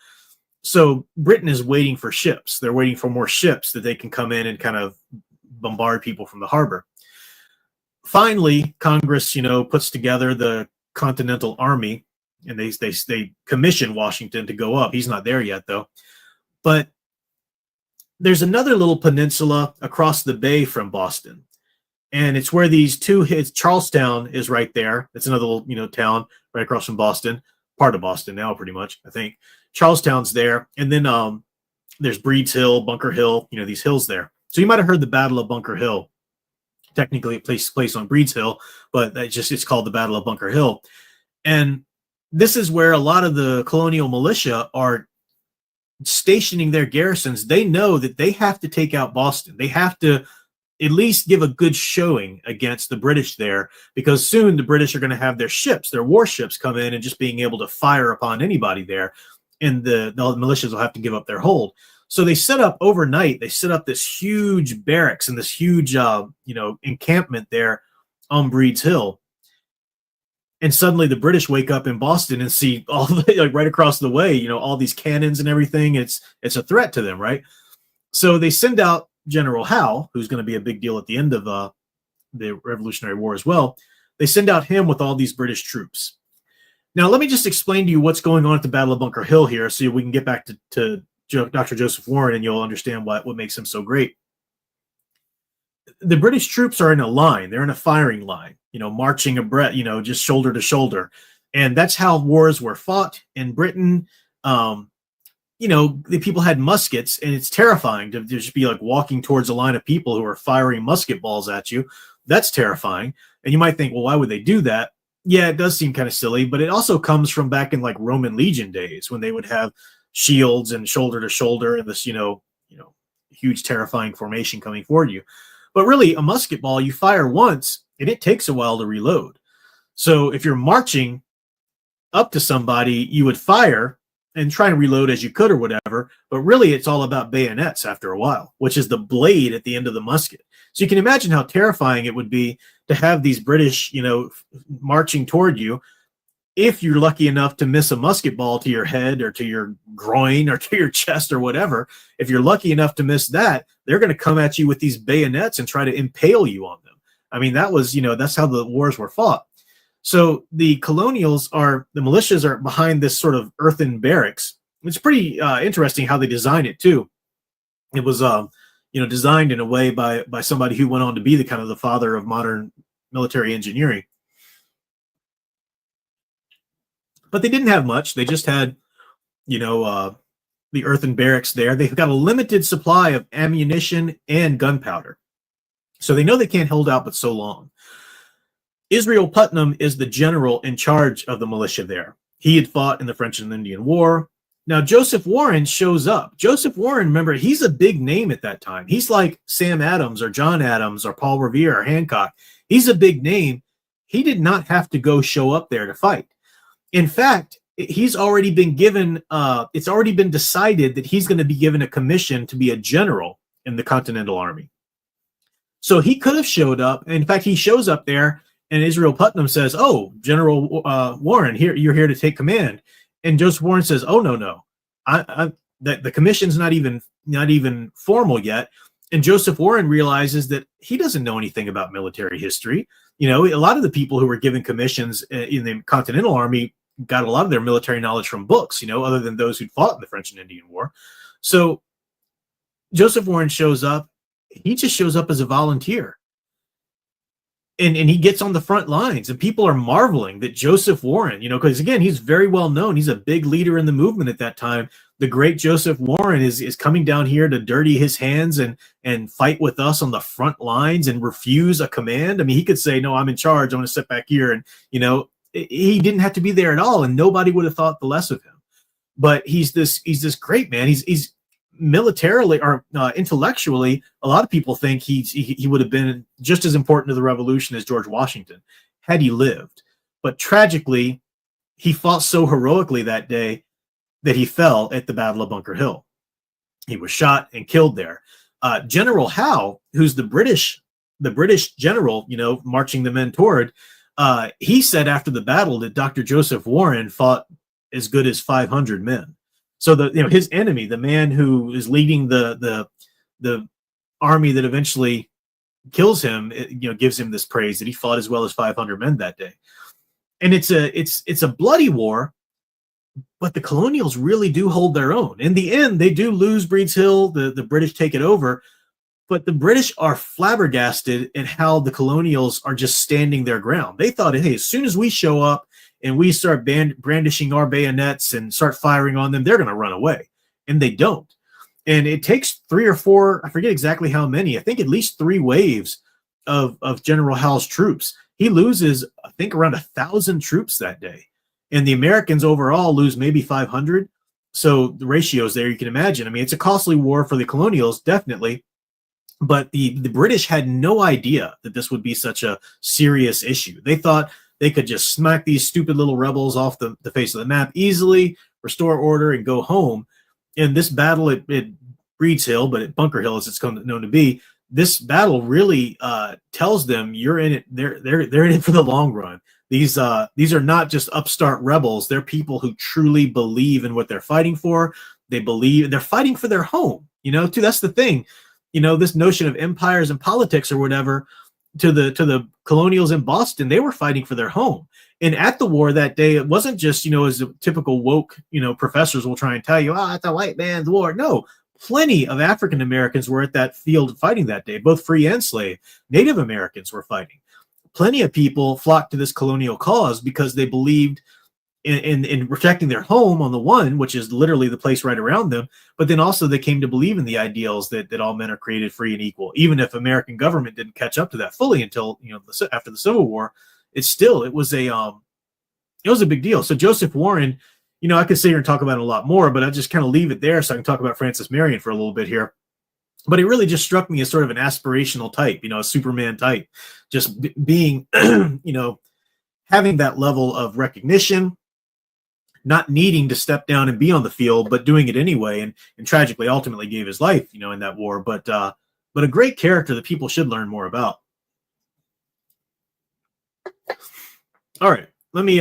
A: So Britain is waiting for ships. They're waiting for more ships that they can come in and kind of bombard people from the harbor. Finally, Congress, puts together the Continental Army, and they commission Washington to go up. He's not there yet, though. But there's another little peninsula across the bay from Boston, and it's where these two hits. Charlestown is right there. It's another little, town right across from Boston, part of Boston now, pretty much, I think. Charlestown's there, and then there's Breed's Hill, Bunker Hill, these hills there. So you might have heard the Battle of Bunker Hill. Technically, it takes place on Breed's Hill, but it's called the Battle of Bunker Hill. And this is where a lot of the colonial militia are stationing their garrisons. They know that they have to take out Boston. They have to at least give a good showing against the British there, because soon the British are going to have their ships, their warships, come in and just being able to fire upon anybody there. And the militias will have to give up their hold. So they set up overnight. They set up this huge barracks and this huge, encampment there on Breed's Hill. And suddenly the British wake up in Boston and see all right across the way, all these cannons and everything. It's a threat to them, right? So they send out General Howe, who's going to be a big deal at the end of the Revolutionary War as well. They send out him with all these British troops. Now, let me just explain to you what's going on at the Battle of Bunker Hill here, so we can get back to Dr. Joseph Warren, and you'll understand what makes him so great. The British troops are in a line. They're in a firing line, marching just shoulder to shoulder. And that's how wars were fought in Britain. The people had muskets, and it's terrifying to just be like walking towards a line of people who are firing musket balls at you. That's terrifying. And you might think, well, why would they do that? Yeah, it does seem kind of silly, but it also comes from back in like Roman legion days, when they would have shields and shoulder to shoulder and this, huge terrifying formation coming forward you. But really, a musket ball, you fire once and it takes a while to reload. So if you're marching up to somebody, you would fire and try and reload as you could or whatever. But really, it's all about bayonets after a while, which is the blade at the end of the musket. So you can imagine how terrifying it would be to have these British, marching toward you. If you're lucky enough to miss a musket ball to your head or to your groin or to your chest or whatever, if you're lucky enough to miss that, they're going to come at you with these bayonets and try to impale you on them. I mean, that was, that's how the wars were fought. So the militias are behind this sort of earthen barracks. It's pretty interesting how they designed it too. It was, designed in a way by somebody who went on to be the father of modern military engineering. But they didn't have much. They just had, the earthen barracks there. They've got a limited supply of ammunition and gunpowder. So they know they can't hold out but so long. Israel Putnam is the general in charge of the militia there. He had fought in the French and Indian War. Now, Joseph Warren shows up. Joseph Warren, remember, he's a big name at that time. He's like Sam Adams or John Adams or Paul Revere or Hancock. He's a big name. He did not have to go show up there to fight. In fact, he's already been given, it's already been decided that he's going to be given a commission to be a general in the Continental Army. So he could have showed up. In fact, he shows up there, and Israel Putnam says, "Oh, General Warren, you're here to take command." And Joseph Warren says, "Oh, no. that the commission's not even formal yet. And Joseph Warren realizes that he doesn't know anything about military history. You know, a lot of the people who were given commissions in the Continental Army got a lot of their military knowledge from books, you know, other than those who fought in the French and Indian War. So Joseph Warren shows up. He just shows up as a volunteer. And he gets on the front lines, and people are marveling that Joseph Warren, you know, because again, he's very well known. He's a big leader in the movement at that time. The great Joseph Warren is coming down here to dirty his hands and fight with us on the front lines and refuse a command. I mean, he could say, no, I'm in charge. I'm going to sit back here. And, you know, he didn't have to be there at all, and nobody would have thought the less of him. But he's this great man. He's militarily or intellectually, a lot of people think he would have been just as important to the revolution as George Washington had he lived. But tragically, he fought so heroically that day that he fell at the Battle of Bunker Hill. He was shot and killed there. General Howe, who's the British general, you know, marching the men toward, he said after the battle that Dr. Joseph Warren fought as good as 500 men. So his enemy, the man who is leading the army that eventually kills him, gives him this praise that he fought as well as 500 men that day. And it's a bloody war, but the colonials really do hold their own. In the end, they do lose Breeds Hill. The British take it over, but the British are flabbergasted at how the colonials are just standing their ground. They thought, hey, as soon as we show up and we start brandishing our bayonets and start firing on them, they're going to run away. And they don't. And it takes 3 or 4, I forget exactly how many, I think at least 3 waves of General Howe's troops. He loses, I think, around 1,000 troops that day. And the Americans overall lose maybe 500. So the ratios there, you can imagine. I mean, it's a costly war for the colonials, definitely. But the British had no idea that this would be such a serious issue. They thought they could just smack these stupid little rebels off the face of the map easily, restore order, and go home. And this battle at Breeds Hill, but at Bunker Hill, as it's known to be, this battle really tells them you're in it. They're in it for the long run. These are not just upstart rebels. They're people who truly believe in what they're fighting for. They're fighting for their home. You know, too. That's the thing. You know, this notion of empires and politics or whatever. To the colonials in Boston, they were fighting for their home. And at the war that day, it wasn't just, as a typical woke, professors will try and tell you, it's a white man's war. No, plenty of African Americans were at that field fighting that day, both free and slave. Native Americans were fighting. Plenty of people flocked to this colonial cause because they believed in protecting their home on the one, which is literally the place right around them. But then also they came to believe in the ideals that all men are created free and equal. Even if American government didn't catch up to that fully until, after the Civil War, it was a big deal. So Joseph Warren, I could sit here and talk about it a lot more, but I'll just kind of leave it there so I can talk about Francis Marion for a little bit here. But it really just struck me as sort of an aspirational type, a Superman type, just being, having that level of recognition, not needing to step down and be on the field, but doing it anyway, and tragically ultimately gave his life, in that war. But a great character that people should learn more about. All right, let me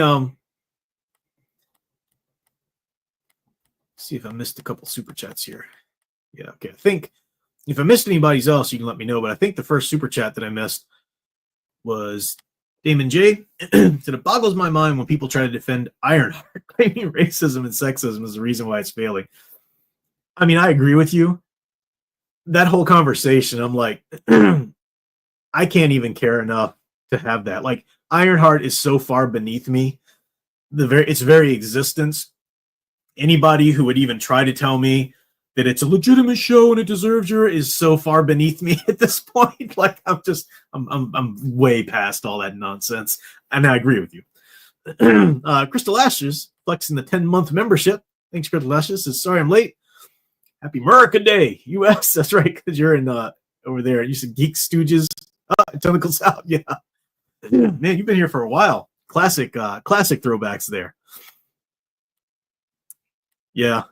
A: see if I missed a couple super chats here. Yeah, okay. I think if I missed anybody's else, you can let me know. But I think the first super chat that I missed was Damon J. said, it boggles my mind when people try to defend Ironheart, claiming racism and sexism is the reason why it's failing. I mean, I agree with you. That whole conversation, I'm like, I can't even care enough to have that. Like, Ironheart is so far beneath me. Its very existence. Anybody who would even try to tell me that it's a legitimate show and it deserves is so far beneath me at this point. Like, I'm way past all that nonsense. And I agree with you. Crystal Ashes flexing the 10-month membership. Thanks, Crystal Ashes. Says, sorry I'm late. Happy America Day, US. That's right, because you're in over there. You said Geek Stooges. Tentacles out. Yeah. Man, you've been here for a while. Classic throwbacks there. Yeah.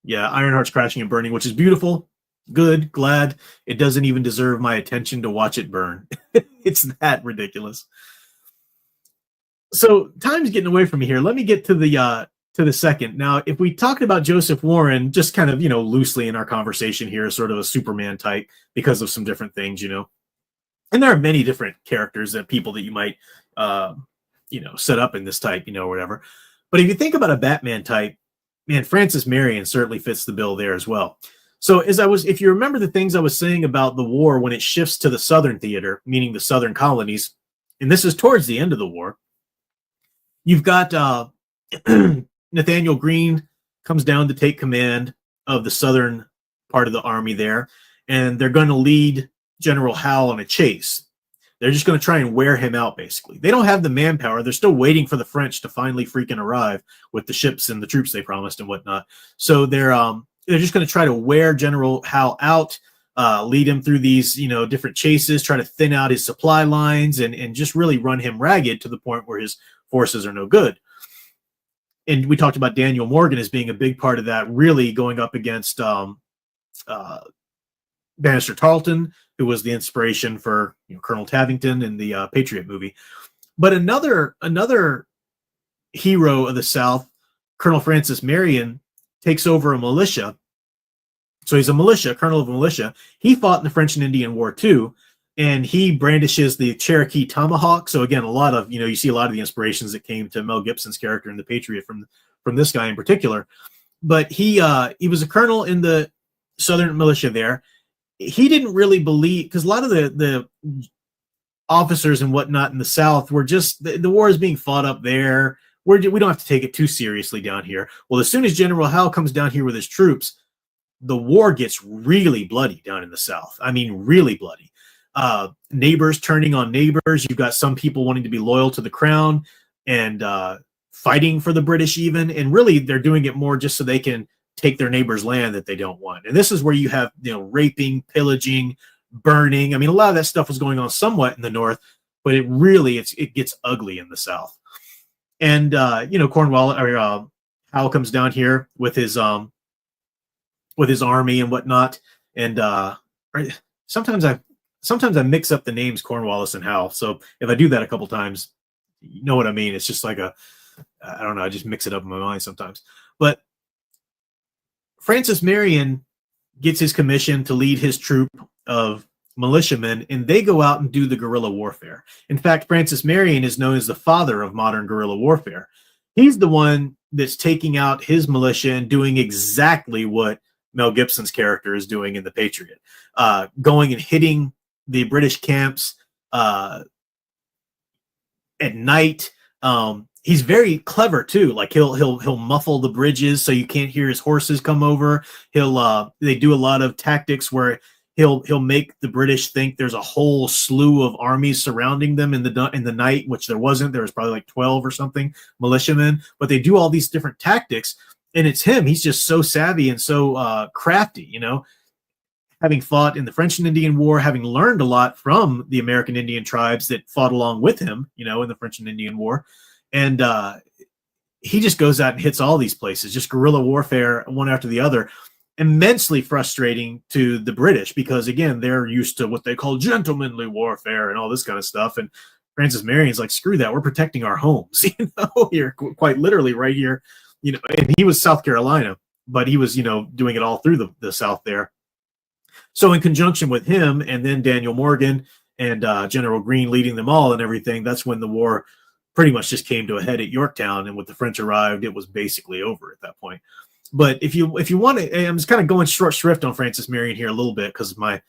A: Yeah, Ironheart's crashing and burning, which is beautiful. Good, glad. It doesn't even deserve my attention to watch it burn. It's that ridiculous. So time's getting away from me here. Let me get to the to the second. Now, if we talked about Joseph Warren, just kind of, loosely in our conversation here, sort of a Superman type because of some different things, and there are many different characters and people that you might, set up in this type, whatever. But if you think about a Batman type, man, Francis Marion certainly fits the bill there as well. So if you remember the things I was saying about the war when it shifts to the Southern theater, meaning the Southern colonies, and this is towards the end of the war, you've got Nathaniel Greene comes down to take command of the Southern part of the army there, and they're going to lead General Howe on a chase. They're just going to try and wear him out, basically. They don't have the manpower. They're still waiting for the French to finally freaking arrive with the ships and the troops they promised and whatnot. So they're just going to try to wear General Howe out, lead him through these, different chases, try to thin out his supply lines, and just really run him ragged to the point where his forces are no good. And we talked about Daniel Morgan as being a big part of that, really going up against Bannister Tarleton, who was the inspiration for Colonel Tavington in the Patriot movie. But another hero of the South, Colonel Francis Marion, takes over a militia. So he's a colonel of a militia. He fought in the French and Indian War too, and he brandishes the Cherokee tomahawk. So again, a lot of you see a lot of the inspirations that came to Mel Gibson's character in the Patriot from this guy in particular. But he was a colonel in the Southern militia there. He didn't really believe, because a lot of the officers and whatnot in the South were just, the war is being fought up there. We don't have to take it too seriously down here. Well, as soon as General Howe comes down here with his troops, the war gets really bloody down in the South. I mean, really bloody. Neighbors turning on neighbors. You've got some people wanting to be loyal to the crown and fighting for the British even. And really, they're doing it more just so they can take their neighbor's land that they don't want. And this is where you have, raping, pillaging, burning. I mean, a lot of that stuff was going on somewhat in the North, but it gets ugly in the South. And, Howe comes down here with his army and whatnot. And sometimes I mix up the names Cornwallis and Howe. So if I do that a couple times, you know what I mean? It's just like I don't know. I just mix it up in my mind sometimes. But Francis Marion gets his commission to lead his troop of militiamen, and they go out and do the guerrilla warfare. In fact, Francis Marion is known as the father of modern guerrilla warfare. He's the one that's taking out his militia and doing exactly what Mel Gibson's character is doing in The Patriot, going and hitting the British camps at night. He's very clever too. Like he'll muffle the bridges so you can't hear his horses come over. They do a lot of tactics where he'll make the British think there's a whole slew of armies surrounding them in the night, which there wasn't. There was probably like 12 or something militiamen, but they do all these different tactics, and it's him. He's just so savvy and so crafty, having fought in the French and Indian War, having learned a lot from the American Indian tribes that fought along with him, in the French and Indian War. And he just goes out and hits all these places, just guerrilla warfare, one after the other. Immensely frustrating to the British because, again, they're used to what they call gentlemanly warfare and all this kind of stuff. And Francis Marion's like, screw that. We're protecting our homes, here, quite literally right here. And he was South Carolina, but he was, doing it all through the South there. So in conjunction with him and then Daniel Morgan and General Greene leading them all and everything, that's when the war pretty much just came to a head at Yorktown. And when the French arrived, it was basically over at that point. But if you want to, I'm just kind of going short shrift on Francis Marion here a little bit because I'm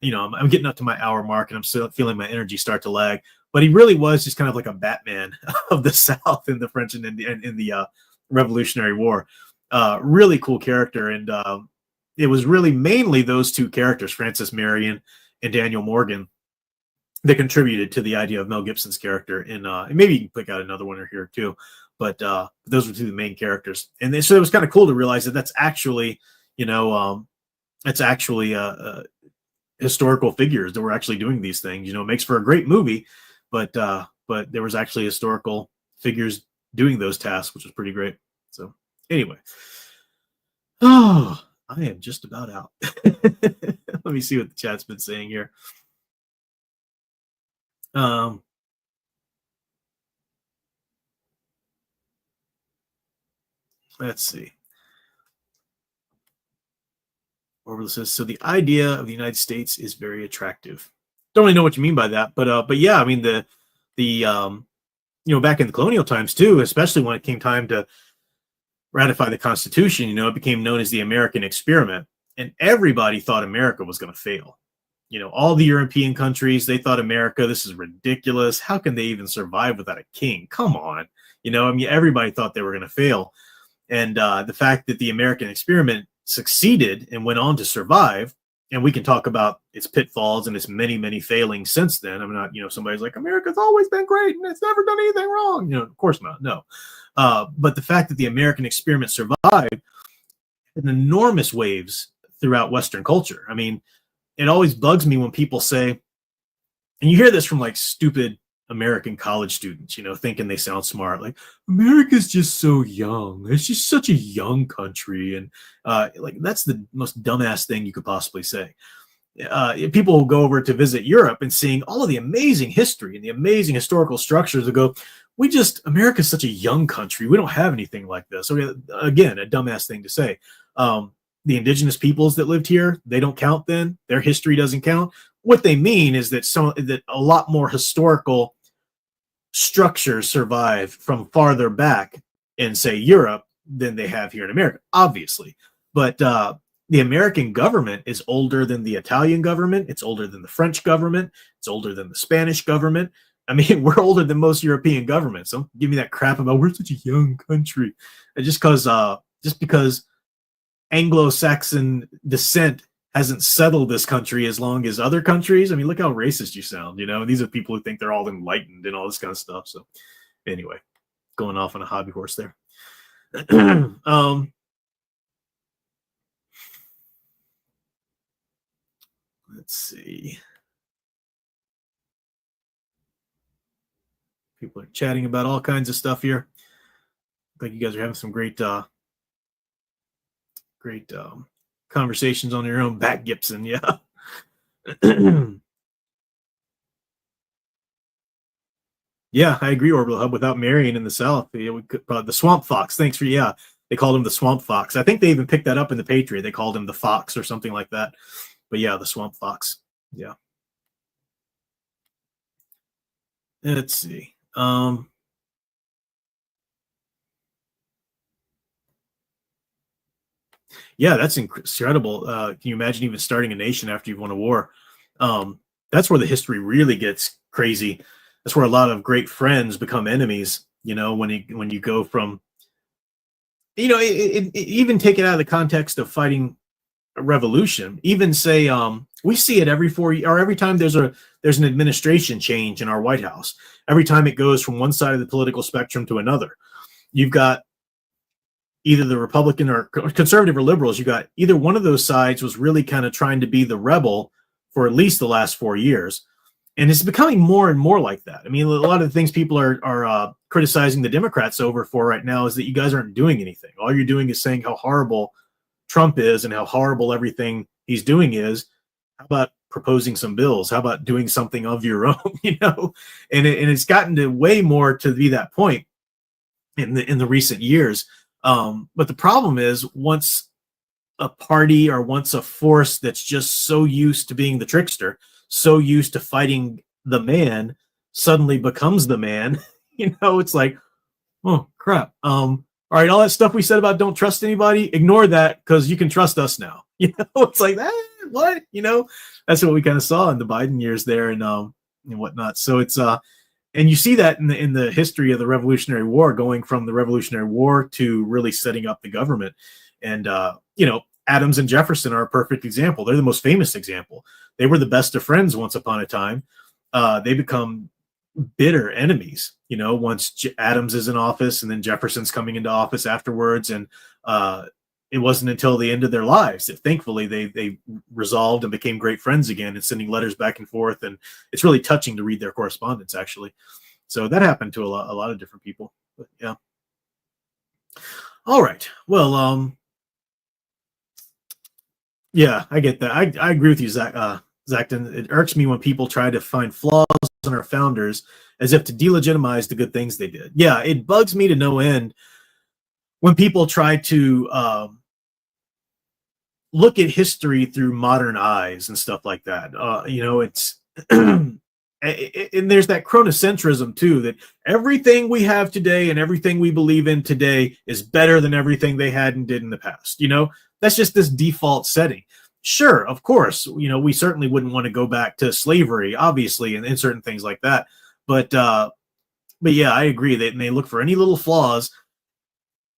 A: getting up to my hour mark and I'm still feeling my energy start to lag. But he really was just kind of like a Batman of the South in the French and in the Revolutionary War. Really cool character. And it was really mainly those two characters, Francis Marion and Daniel Morgan, that contributed to the idea of Mel Gibson's character. And maybe you can pick out another one here too. But those were two of the main characters. And so it was kind of cool to realize that that's actually, historical figures that were actually doing these things. It makes for a great movie, but there was actually historical figures doing those tasks, which was pretty great. So anyway, I am just about out. Let me see what the chat's been saying here. Oh, Let's see. Orwell says, so the idea of the United States is very attractive. Don't really know what you mean by that, but yeah, I mean the back in the colonial times too, especially when it came time to ratify the Constitution, it became known as the American experiment, and everybody thought America was going to fail. All the European countries, they thought America, this is ridiculous. How can they even survive without a king? Come on. I mean, everybody thought they were going to fail. And the fact that the American experiment succeeded and went on to survive, and we can talk about its pitfalls and its many, many failings since then. I'm not, somebody's like, America's always been great and it's never done anything wrong. Of course not. No. But the fact that the American experiment survived in enormous waves throughout Western culture. I mean, it always bugs me when people say, and you hear this from like stupid American college students, thinking they sound smart, like America's just so young. It's just such a young country. And like, that's the most dumbass thing you could possibly say. People will go over to visit Europe and seeing all of the amazing history and the amazing historical structures, will go, America's such a young country. We don't have anything like this. So again, a dumbass thing to say. The indigenous peoples that lived here, they don't count then. Their history doesn't count. What they mean is that a lot more historical structures survive from farther back in, say, Europe than they have here in America, obviously. But the American government is older than the Italian government. It's older than the French government. It's older than the Spanish government. I mean, we're older than most European governments. Don't give me that crap about we're such a young country. Just because Anglo-Saxon descent hasn't settled this country as long as other countries. I mean, look how racist you sound, These are people who think they're all enlightened and all this kind of stuff. So anyway, going off on a hobby horse there. Let's see. People are chatting about all kinds of stuff here. I think you guys are having some great conversations on your own back, Gibson. Yeah. Yeah, I agree, Orbital Hub. Without Marion in the South, we could, the Swamp Fox. Thanks for, they called him the Swamp Fox. I think they even picked that up in the Patriot. They called him the Fox or something like that. But yeah, the Swamp Fox. Yeah. Let's see. Yeah, that's incredible. Can you imagine even starting a nation after you've won a war? That's where the history really gets crazy. That's where a lot of great friends become enemies. When you go from, even take it out of the context of fighting a revolution. Even say, we see it every 4 years, or every time there's an administration change in our White House. Every time it goes from one side of the political spectrum to another, you've got either the Republican or conservative or liberals. You got either one of those sides was really kind of trying to be the rebel for at least the last 4 years. And it's becoming more and more like that. I mean, a lot of the things people are criticizing the Democrats over for right now is that you guys aren't doing anything. All you're doing is saying how horrible Trump is and how horrible everything he's doing is. How about proposing some bills? How about doing something of your own? And it's gotten to way more to be that point in the recent years. But the problem is, once a party or once a force that's just so used to being the trickster, so used to fighting the man, suddenly becomes the man, it's like, oh crap. All right, all that stuff we said about don't trust anybody, ignore that because you can trust us now. It's like that. What? That's what we kind of saw in the Biden years there and whatnot. So it's and you see that in the history of the Revolutionary War, going from the Revolutionary War to really setting up the government. And Adams and Jefferson are a perfect example. They're the most famous example. They were the best of friends once upon a time. They become bitter enemies, once Adams is in office and then Jefferson's coming into office afterwards. And it wasn't until the end of their lives that thankfully they resolved and became great friends again and sending letters back and forth. And it's really touching to read their correspondence, actually. So that happened to a lot of different people. But yeah. All right. Well, yeah, I get that. I agree with you, Zacton. It irks me when people try to find flaws in our founders as if to delegitimize the good things they did. Yeah, it bugs me to no end when people try to look at history through modern eyes and stuff like that. It's and there's that chronocentrism too, that everything we have today and everything we believe in today is better than everything they had and did in the past. That's just this default setting. Sure, of course, we certainly wouldn't want to go back to slavery, obviously, and certain things like that. But yeah, I agree. They look for any little flaws.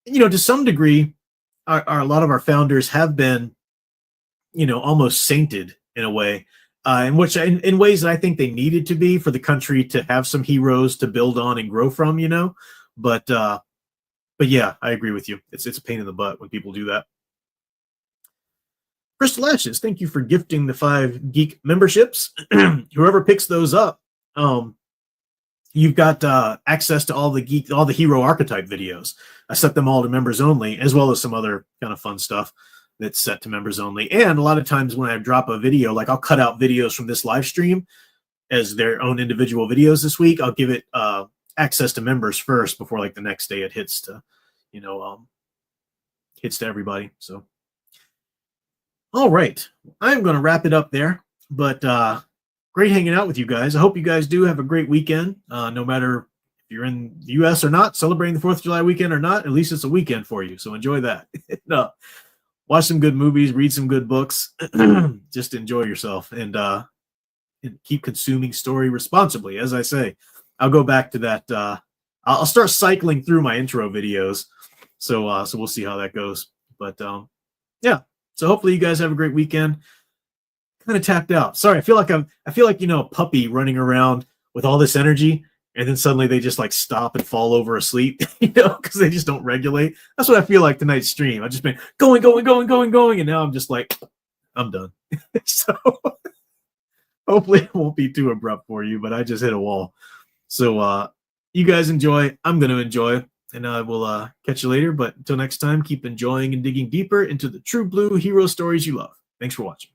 A: To some degree, a lot of our founders have been, almost sainted in a way, in ways that I think they needed to be for the country to have some heroes to build on and grow from. But yeah, I agree with you. It's a pain in the butt when people do that. Crystal Ashes, thank you for gifting the 5 geek memberships. Whoever picks those up, you've got access to all the hero archetype videos. I set them all to members only, as well as some other kind of fun stuff that's set to members only. And a lot of times when I drop a video, like I'll cut out videos from this live stream as their own individual videos this week. I'll give it access to members first before like the next day it hits to, hits to everybody. So, all right, I'm going to wrap it up there, but great hanging out with you guys. I hope you guys do have a great weekend, no matter if you're in the U.S. or not, celebrating the 4th of July weekend or not. At least it's a weekend for you, so enjoy that. Watch some good movies, read some good books, just enjoy yourself, and keep consuming story responsibly. As I say, I'll go back to that. I'll start cycling through my intro videos, so we'll see how that goes. But yeah, so hopefully you guys have a great weekend. Kind of tapped out. Sorry, I feel like a puppy running around with all this energy, and then suddenly they just like stop and fall over asleep, because they just don't regulate. That's what I feel like tonight's stream. I've just been going, and now I'm just like, I'm done. So hopefully it won't be too abrupt for you, but I just hit a wall. So you guys enjoy. I'm going to enjoy, and I will catch you later. But until next time, keep enjoying and digging deeper into the true blue hero stories you love. Thanks for watching.